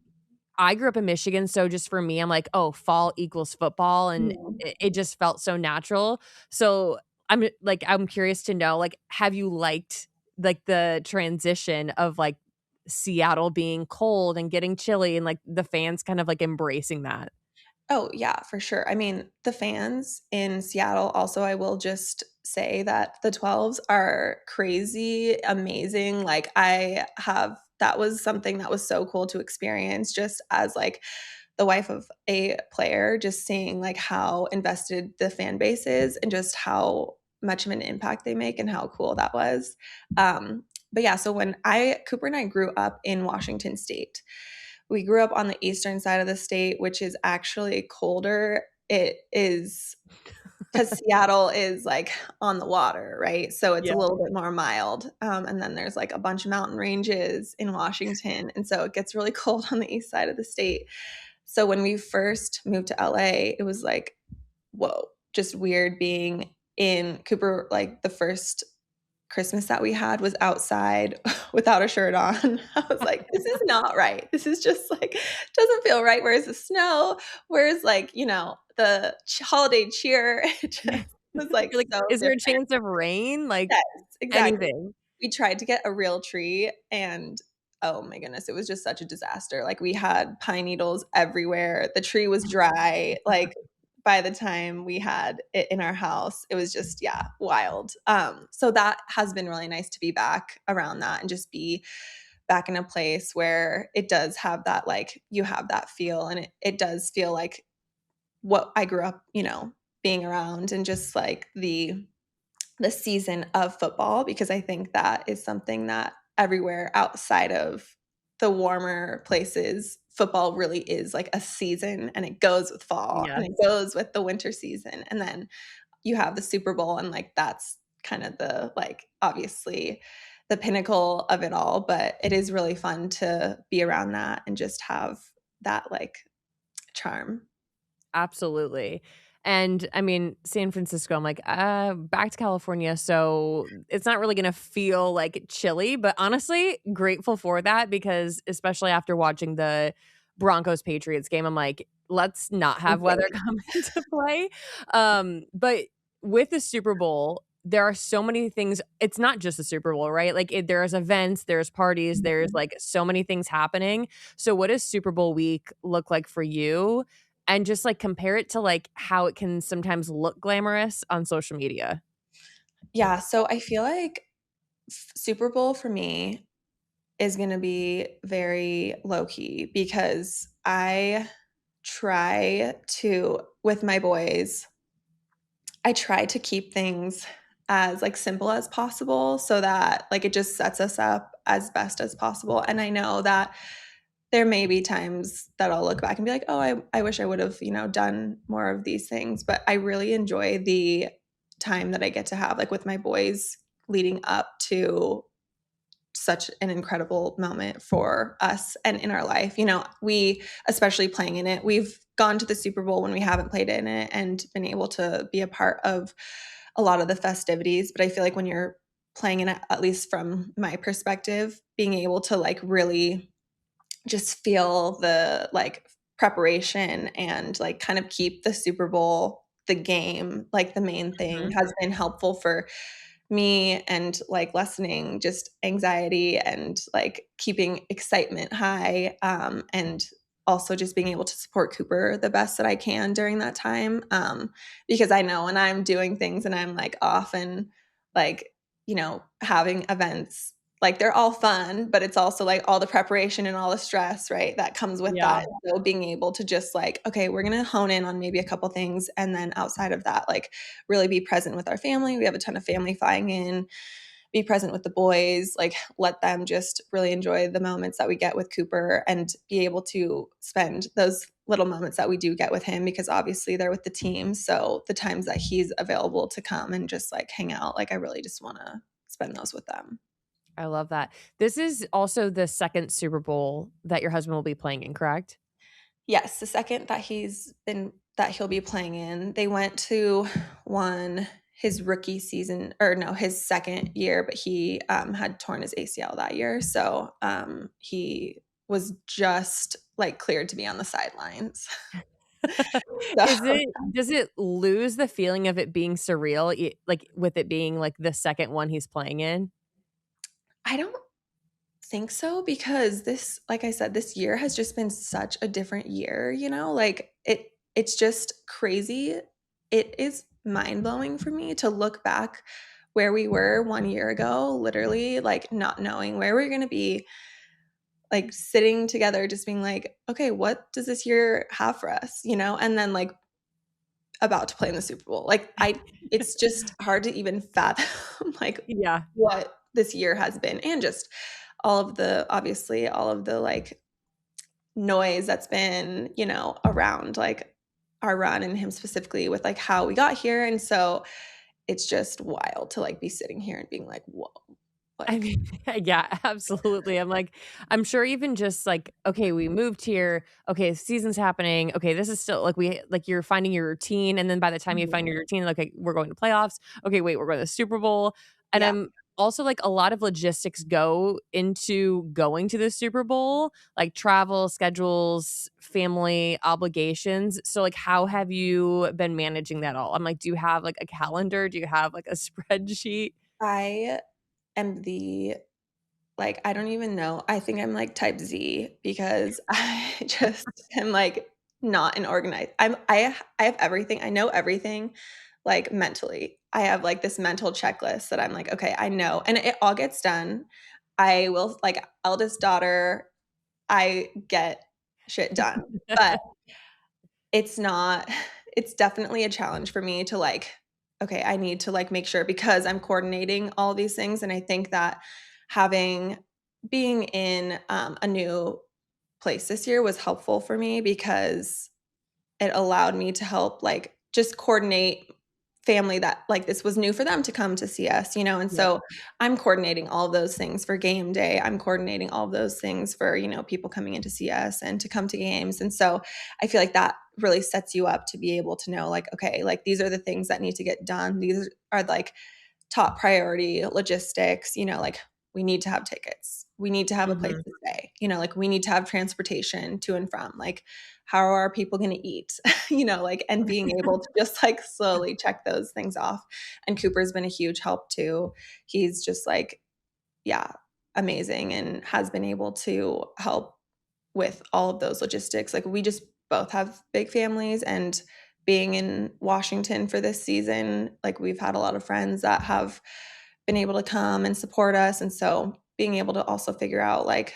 I grew up in Michigan, so just for me, I'm like, "Oh, fall equals football," and Mhm. it just felt so natural. So, I'm curious to know, like, have you liked, like, the transition of, like, Seattle being cold and getting chilly and, like, the fans kind of, like, embracing that? Oh, yeah, for sure. I mean, the fans in Seattle also, I will just say that the 12s are crazy, amazing. Like, that was something that was so cool to experience just as like the wife of a player, just seeing like how invested the fan base is and just how much of an impact they make and how cool that was. But yeah, so Cooper and I grew up in Washington State. We grew up on the eastern side of the state, which is actually colder. It is because Seattle is like on the water, right? So it's a Yeah. little bit more mild. And then there's like a bunch of mountain ranges in Washington. And so it gets really cold on the east side of the state. So when we first moved to LA, it was like, whoa, just weird being in Cooper. Like the first Christmas that we had was outside without a shirt on. I was like, this is not right. This is just like, doesn't feel right. Where's the snow? Where's like, the holiday cheer? It just was like You're like, so "Is there a different. chance of rain?" Like, Yes, exactly. anything. We tried to get a real tree and oh my goodness, it was just such a disaster. Like we had pine needles everywhere. The tree was dry. Like by the time we had it in our house, it was just yeah, wild. So that has been really nice to be back around that and just be back in a place where it does have that like you have that feel and it does feel like what I grew up, being around and just like the season of football, because I think that is something that everywhere outside of the warmer places, football really is like a season and it goes with fall and Yes. it goes with the winter season. And then you have the Super Bowl and like that's kind of the, like, obviously the pinnacle of it all, but it is really fun to be around that and just have that, like, charm. Absolutely. And I mean, San Francisco, I'm like, back to California. So it's not really going to feel like chilly, but honestly, grateful for that because especially after watching the Broncos Patriots game, I'm like, let's not have weather come into play. But with the Super Bowl, there are so many things. It's not just the Super Bowl, right? Like there's events, there's parties, there's like so many things happening. So what does Super Bowl week look like for you? And just, like, compare it to, like, how it can sometimes look glamorous on social media. Yeah, so I feel like Super Bowl for me is gonna be very low key because I try to with my boys, I try to keep things as, like, simple as possible so that, like, it just sets us up as best as possible, and I know that there may be times that I'll look back and be like, "Oh, I wish I would've, done more of these things," but I really enjoy the time that I get to have, like, with my boys leading up to such an incredible moment for us and in our life. We especially playing in it, we've gone to the Super Bowl when we haven't played in it and been able to be a part of a lot of the festivities, but I feel like when you're playing in it, at least from my perspective, being able to, like, really just feel the, like, preparation and, like, kind of keep the Super Bowl, the game, like, the main thing Mhm. has been helpful for me and, like, lessening just anxiety and, like, keeping excitement high, and also just being able to support Cooper the best that I can during that time, because I know when I'm doing things and I'm, like, off and, like, having events, like, they're all fun, but it's also, like, all the preparation and all the stress, right, that comes with Yeah. that. So being able to just, like, "Okay, we're gonna hone in on maybe a couple things, and then outside of that, like, really be present with our family." We have a ton of family flying in, be present with the boys, like, let them just really enjoy the moments that we get with Cooper and be able to spend those little moments that we do get with him because obviously they're with the team. So the times that he's available to come and just, like, hang out, like, I really just wanna spend those with them. I love that. This is also the 2nd Super Bowl that your husband will be playing in, correct? Yes, the second that he'll be playing in, they went to one his rookie season or no, his 2nd year, but he, had torn his ACL that year, so, he was just, like, cleared to be on the sidelines. Is So, it does it lose the feeling of it being surreal, like, with it being, like, the 2nd one he's playing in? I don't think so because this like I said, this year has just been such a different year, like, it's just crazy. It is mind-blowing for me to look back where we were 1 year ago, literally, like, not knowing where we're gonna be, like, sitting together just being like, "Okay, what does this year have for us?" And then, like, about to play in the Super Bowl. Like, I it's just hard to even fathom, like, Yeah. what this year has been and just obviously, all of the, like, noise that's been, around, like, our run and him specifically with, like, how we got here, and so it's just wild to, like, be sitting here and being like, "Whoa," I like mean, yeah, absolutely. I'm like, I'm sure even just like, okay, we moved here. Okay, season's happening. Okay, this is still like you're finding your routine. And then by the time you find Mhm. your routine, like, okay, we're going to playoffs. Okay, wait, we're going to the Super Bowl. And Yeah. I'm also like a lot of logistics go into going to the Super Bowl, like travel, schedules, family obligations. So like how have you been managing that all? I'm like, do you have like a calendar? Do you have like a spreadsheet? I am I don't even know. I think I'm, like, type Z because I just am, like, not an organized I have everything. I know everything, like, mentally. I have, like, this mental checklist that I'm like, "Okay, I know," and it all gets done. I will like, eldest daughter, I get shit done, but it's not it's definitely a challenge for me to, like, okay, I need to, like, make sure because I'm coordinating all these things, and I think that having being in, a new place this year was helpful for me because it allowed me to help, like, just coordinate family that like this was new for them to come to see us, you know? And Yep. so I'm coordinating all of those things for game day. I'm coordinating all of those things for, you know, people coming in to see us and to come to games. And so I feel like that really sets you up to be able to know like, okay, like these are the things that need to get done. These are like top priority logistics, you know, like we need to have tickets. We need to have a place Mhm. to stay. You know, like we need to have transportation to and from. Like how are people going to eat? You know, like and being able to just like slowly check those things off. And Cooper's been a huge help too. He's just like yeah, amazing and has been able to help with all of those logistics. Like we just both have big families and being in Washington for this season, like we've had a lot of friends that have been able to come and support us. And so being able to also figure out like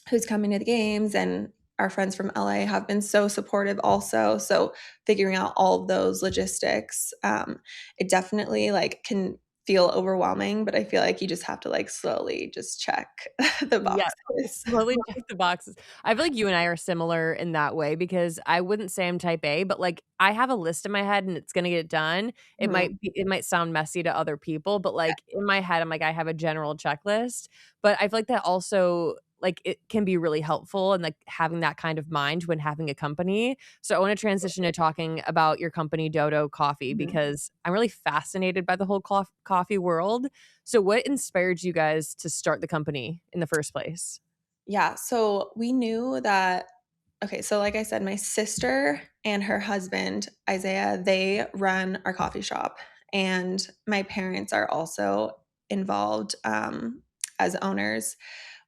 who's coming to the games and our friends from LA have been so supportive also. So figuring out all of those logistics, it definitely like can feel overwhelming, but I feel like you just have to like slowly just check the Yeah. boxes. Slowly check the boxes. I feel like you and I are similar in that way because I wouldn't say I'm type A, but, like, I have a list in my head and it's gonna get done. Mhm. It might sound messy to other people, but, like, in my head, I'm like, I have a general checklist, but I feel like that also like, it can be really helpful and, like, having that kind of mind when having a company. So I wanna transition to talking about your company, Dodo Coffee, Mhm. because I'm really fascinated by the whole coffee world. So what inspired you guys to start the company in the first place? Yeah, so we knew that okay, so like I said, my sister and her husband, Isaiah, they run our coffee shop, and my parents are also involved, as owners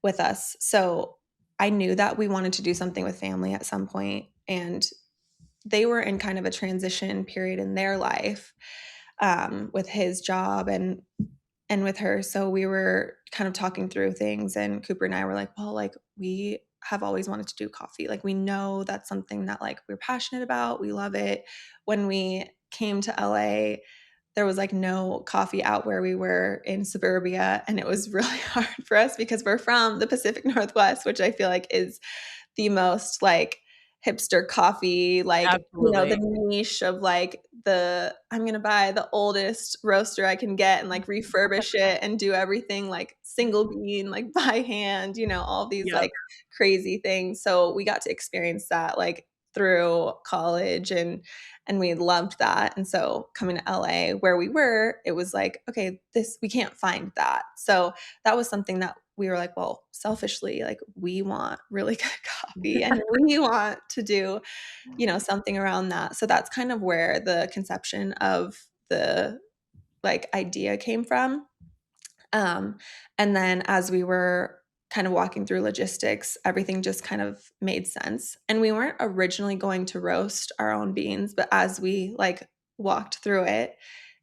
with us. So I knew that we wanted to do something with family at some point, and they were in kind of a transition period in their life, with his job and with her. So we were kind of talking through things, and Cooper and I were like, well, like we have always wanted to do coffee. Like we know that's something that like we're passionate about. We love it. When we came to LA, there was like no coffee out where we were in suburbia. And it was really hard for us because we're from the Pacific Northwest, which I feel like is the most like hipster coffee, like, you know, the Absolutely. niche of like the I'm gonna buy the oldest roaster I can get and like refurbish it and do everything like single bean, like by hand, you know, all these Yep. like crazy things. So we got to experience that like through college and we loved that. And so coming to LA where we were, it was like, okay, this we can't find that. So that was something that we were like, well, selfishly, like we want really good coffee and we want to do, you know, something around that. So that's kind of where the conception of the like idea came from. Um, and then as we were kind of walking through logistics, everything just kind of made sense. And we weren't originally going to roast our own beans, but as we like walked through it,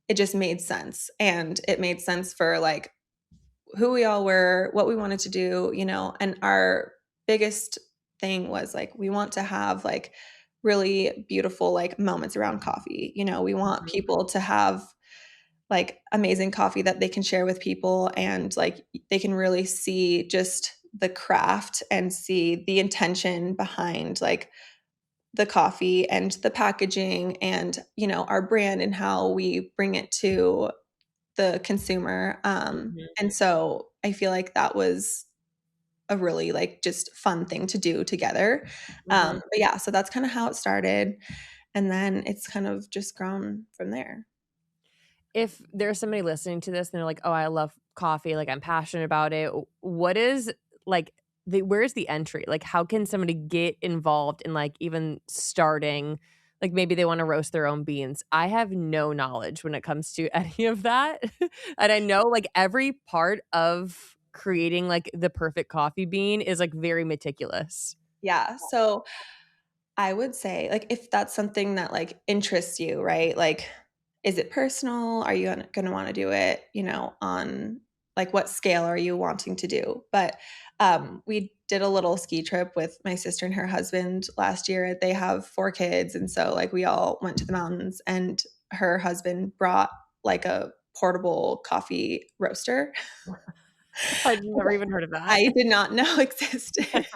it just made sense. And it made sense for like who we all were, what we wanted to do, you know, and our biggest thing was like we want to have like really beautiful like moments around coffee. You know, we want Mhm. people to have like amazing coffee that they can share with people and like they can really see just the craft and see the intention behind like the coffee and the packaging and you know our brand and how we bring it to the consumer. Mhm. And so I feel like that was a really like just fun thing to do together. Mhm. But yeah, so that's kind of how it started. And then it's kind of just grown from there. If there's somebody listening to this and they're like, "Oh, I love coffee, like, I'm passionate about it," what is, like, where's the entry? Like, how can somebody get involved in, like, even starting like, maybe they wanna roast their own beans? I have no knowledge when it comes to any of that, and I know, like, every part of creating, like, the perfect coffee bean is, like, very meticulous. Yeah. So I would say, like, if that's something that, like, interests you, right? Like, is it personal? Are you gonna wanna do it, you know, on like, what scale are you wanting to do? But, we did a little ski trip with my sister and her husband last year. They have 4 kids, and so, like, we all went to the mountains, and her husband brought, like, a portable coffee roaster. I've never even heard of that. I did not know existed.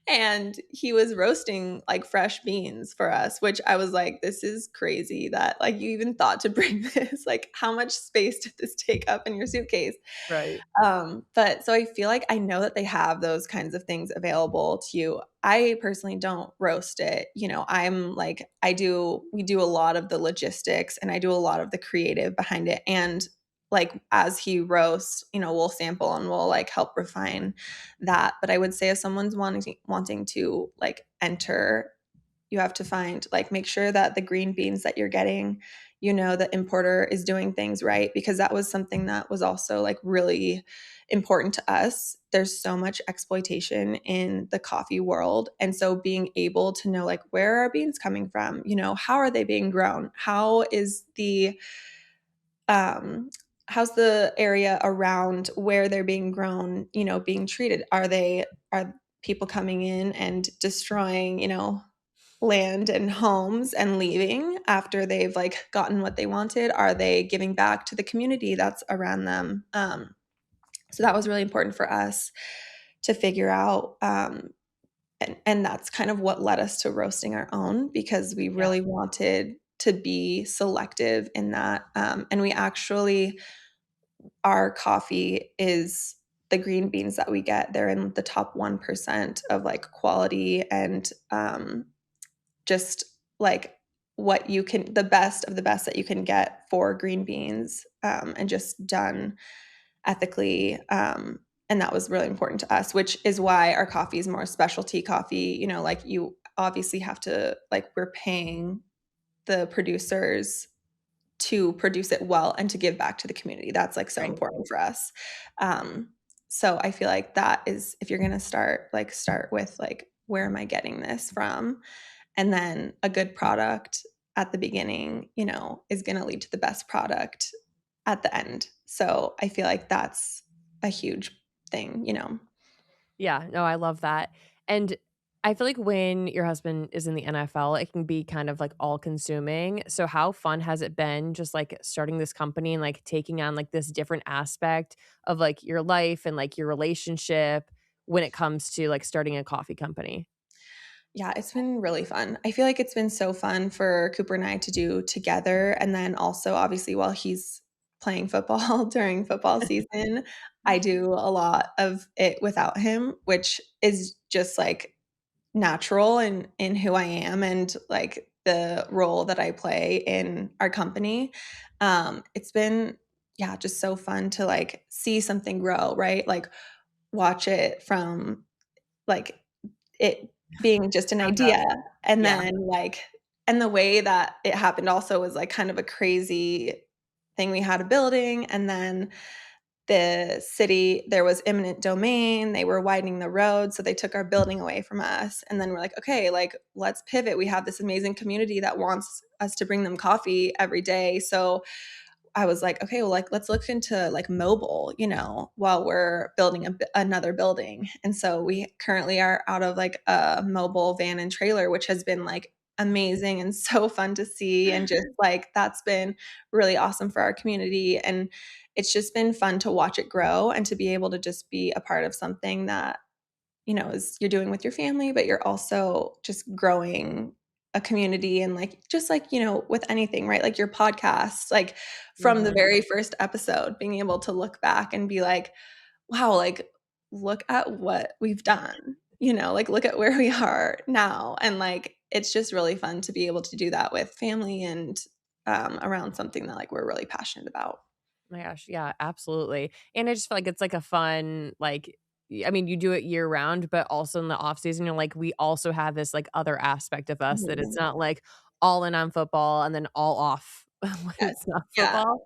And he was roasting like fresh beans for us, which I was like, this is crazy that like you even thought to bring this. Like, how much space did this take up in your suitcase? Right. But so I feel like I know that they have those kinds of things available to you. I personally don't roast it. You know, I'm like, we do a lot of the logistics and I do a lot of the creative behind it. And like as he roasts, you know, we'll sample and we'll like help refine that. But I would say if someone's wanting to like enter, you have to find like make sure that the green beans that you're getting, you know, the importer is doing things right, because that was something that was also like really important to us. There's so much exploitation in the coffee world, and so being able to know like where are beans coming from, you know, how are they being grown, um how's the area around where they're being grown, you know, being treated, are people coming in and destroying, you know, land and homes and leaving after they've like gotten what they wanted? Are they giving back to the community that's around them? So that was really important for us to figure out. And that's kind of what led us to roasting our own, because we Yeah. really wanted to be selective in that. And we actually, our coffee is the green beans that we get, they're in the top 1% of like quality and just like what you can, the best of the best that you can get for green beans, and just done ethically. And that was really important to us, which is why our coffee is more specialty coffee. You know, like you obviously have to, like, we're paying the producers to produce it well and to give back to the community. That's like so Right. important for us. Um, so I feel like that is, if you're going to start, like start with like, where am I getting this from? And then a good product at the beginning, you know, is going to lead to the best product at the end. So I feel like that's a huge thing, you know. Yeah, no, I love that. And I feel like when your husband is in the NFL, it can be kind of like all consuming. So how fun has it been just like starting this company and like taking on like this different aspect of like your life and like your relationship when it comes to like starting a coffee company? Yeah, it's been really fun. I feel like it's been so fun for Cooper and I to do together. And then also, obviously, while he's playing football during football season, I do a lot of it without him, which is just like natural in who I am and like the role that I play in our company. It's been, yeah, just so fun to like see something grow, right? Like watch it from like it being just an Ground up. idea, and Yeah. then like, and the way that it happened also was like kind of a crazy thing. We had a building, and then the city, there was eminent domain, they were widening the road, so they took our building away from us, and then we're like, okay, like let's pivot. We have this amazing community that wants us to bring them coffee every day. So I was like, okay, well, like let's look into like mobile, you know, while we're building another building. And so we currently are out of like a mobile van and trailer, which has been like amazing and so fun to see. And just like that's been really awesome for our community. And it's just been fun to watch it grow and to be able to just be a part of something that, you know, is you're doing with your family, but you're also just growing a community. And like just like, you know, with anything, right? Like your podcast, like from the Mhm. very first episode, being able to look back and be like, wow, like look at what we've done, you know, like look at where we are now. And like it's just really fun to be able to do that with family and around something that like we're really passionate about. My gosh, yeah, absolutely. And I just feel like it's like a fun, like, I mean, you do it year round, but also in the off season, you're like, we also have this like other aspect of us that it's Mhm. not like all in on football and then all off when Yes. it's not Yeah. football.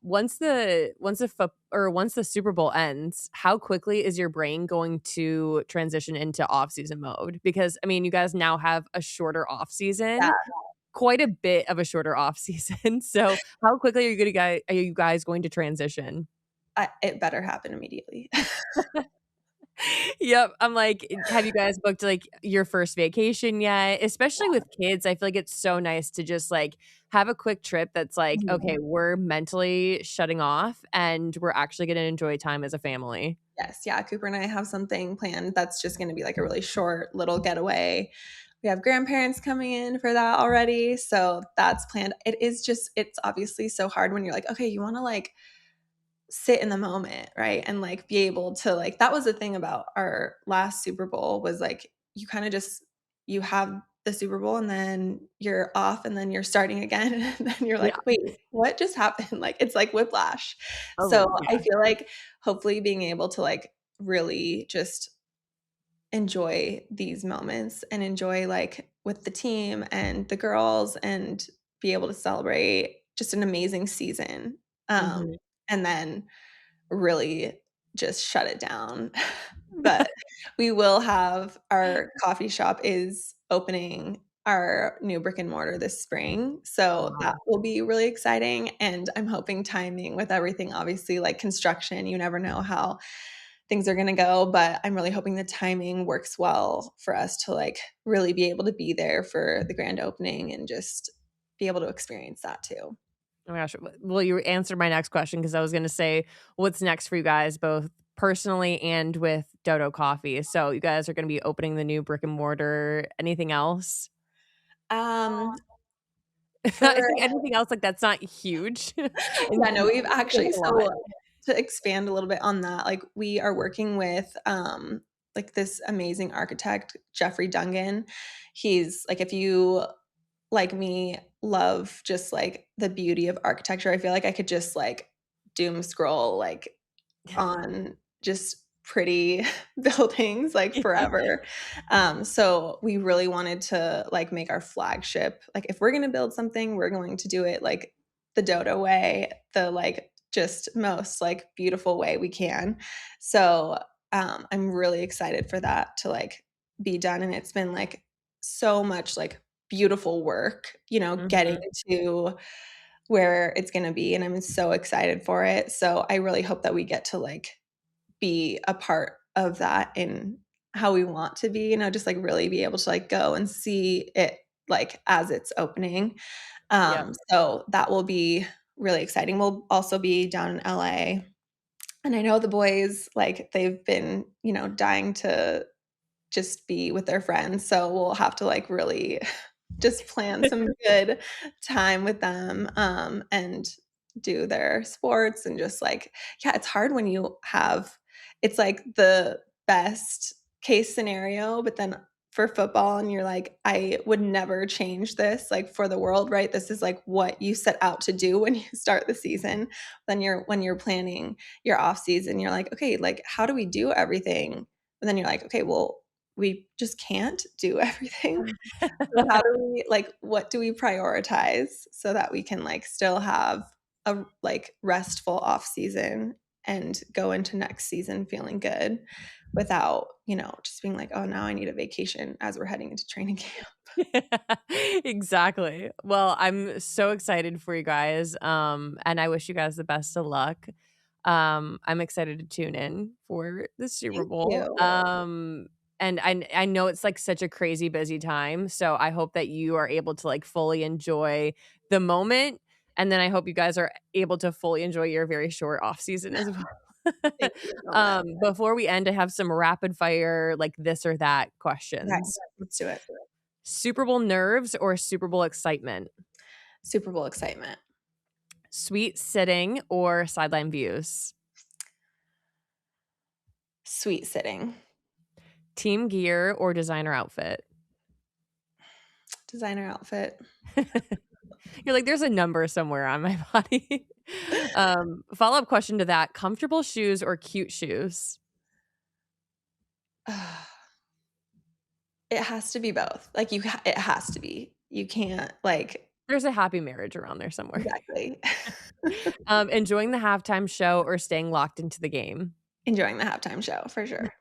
Once the Super Bowl ends, how quickly is your brain going to transition into off season mode? Because I mean, you guys now have a shorter off Yeah. season, quite a bit of a shorter off season. So how quickly are you guys going to transition? It better happen immediately. Yep. I'm like, have you guys booked like your first vacation yet? Especially with kids, I feel like it's so nice to just like have a quick trip that's like, Mhm. okay, we're mentally shutting off and we're actually going to enjoy time as a family. Yes, yeah, Cooper and I have something planned that's just gonna be, like, a really short little getaway. We have grandparents coming in for that already, so that's planned. It's obviously so hard when you're like, "Okay, you wanna, like, sit in the moment, right?" And, like, be able to, like that was the thing about our last Super Bowl was, like, you kinda just you have the Super Bowl, and then you're off, and then you're starting again, and then you're Yeah. like, "Wait, what just happened?" Like, it's like whiplash. So, Oh, I yeah. feel like hopefully being able to, like, really just enjoy these moments and enjoy, like, with the team and the girls and be able to celebrate just an amazing season, um, Mhm. and then really just shut it down. But we will have our coffee shop is opening our new brick and mortar this spring, so that Wow. will be really exciting, and I'm hoping timing with everything, obviously, like construction, you never know how things are gonna go, but I'm really hoping the timing works well for us to, like, really be able to be there for the grand opening and just be able to experience that too. Oh my gosh. Well, you answered my next question because I was going to say, what's next for you guys, both personally and with Dodo Coffee? So you guys are going to be opening the new brick and mortar. Anything else? Um, for I think anything else like that's not huge. Yeah, no, we've Like actually a lot. so to expand a little bit on that, like, we are working with, like, this amazing architect, Jeffrey Dungan. He's like, if you, like me, love just, like, the beauty of architecture, I feel like I could just, like, doom scroll, like, on just pretty buildings, like, forever. So we really wanted to, like, make our flagship like, if we're gonna build something, we're going to do it, like, the Dodo way, the, like, just most, like, beautiful way we can. So, I'm really excited for that to, like, be done, and it's been, like, so much, like, beautiful work, getting Mhm. to where it's gonna be, and I'm so excited for it. So I really hope that we get to, like, be a part of that in how we want to be, just, like, really be able to, like, go and see it, like, as it's opening. Yep. So that will be really exciting. We'll also be down in LA, and I know the boys, like, they've been, dying to just be with their friends, so we'll have to, like, really just plan some good time with them, and do their sports and just, like yeah, it's hard when you have it's, like, the best case scenario, but then for football and you're like, "I would never change this, like, for the world," right? This is, like, what you set out to do when you start the season. Then when you're planning your off season, you're like, "Okay, like, how do we do everything?" And then you're like, "Okay, well, we just can't do everything." So how do we like, what do we prioritize so that we can, like, still have a, like, restful off season and go into next season feeling good without, just being like, "Oh, now I need a vacation," as we're heading into training camp. Exactly. Well, I'm so excited for you guys, and I wish you guys the best of luck. I'm excited to tune in for the Super Thank Bowl. you. And I know it's, like, such a crazy busy time, so I hope that you are able to, like, fully enjoy the moment, and then I hope you guys are able to fully enjoy your very short off season as well. Thank you so much. Before we end, I have some rapid fire, like, this or that Okay, questions. let's do it. Super Bowl nerves or Super Bowl excitement? Super Bowl excitement. Sweet sitting or sideline views? Sweet sitting. Team gear or designer outfit? Designer outfit. You're like, "There's a number somewhere on my body." Follow-up question to that, comfortable shoes or cute shoes? It has to be both. Like, it has to be. You can't, like There's a happy marriage around there somewhere. exactly. Enjoying the halftime show or staying locked into the game? Enjoying the halftime show, for sure.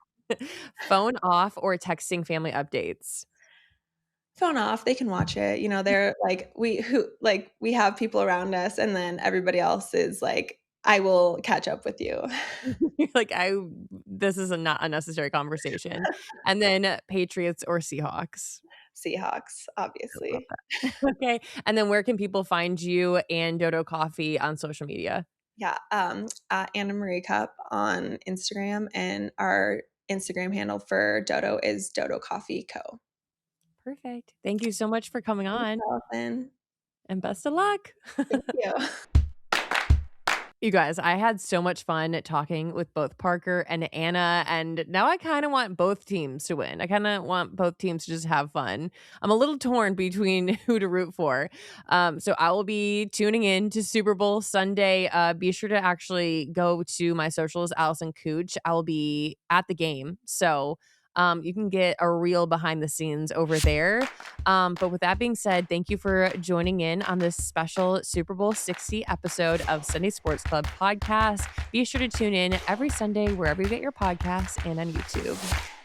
Phone off or texting family updates? Phone off, they can watch it, they're like we have people around us, and then everybody else is, like I will catch up with you. You're like, this is a not unnecessary conversation. And then Patriots or Seahawks. Seahawks, I love obviously. that. Okay. And then where can people find you and Dodo Coffee on social media? Yeah, at Anna Marie Kupp on Instagram, and our Instagram handle for Dodo is Dodo Coffee Co. Perfect. Thank you so much for coming Thanks, on, Allison. and best of luck. Thank you. You guys, I had so much fun talking with both Parker and Anna, and now I kind of want both teams to win. I kind of want both teams to just have fun. I'm a little torn between who to root for. So I will be tuning in to Super Bowl Sunday. Be sure to actually go to my socials, Allison Kuch. I will be at the game. So you can get a real behind the scenes over there. But with that being said, thank you for joining in on this special Super Bowl 60 episode of Sunday Sports Club podcast. Be sure to tune in every Sunday wherever you get your podcasts and on YouTube.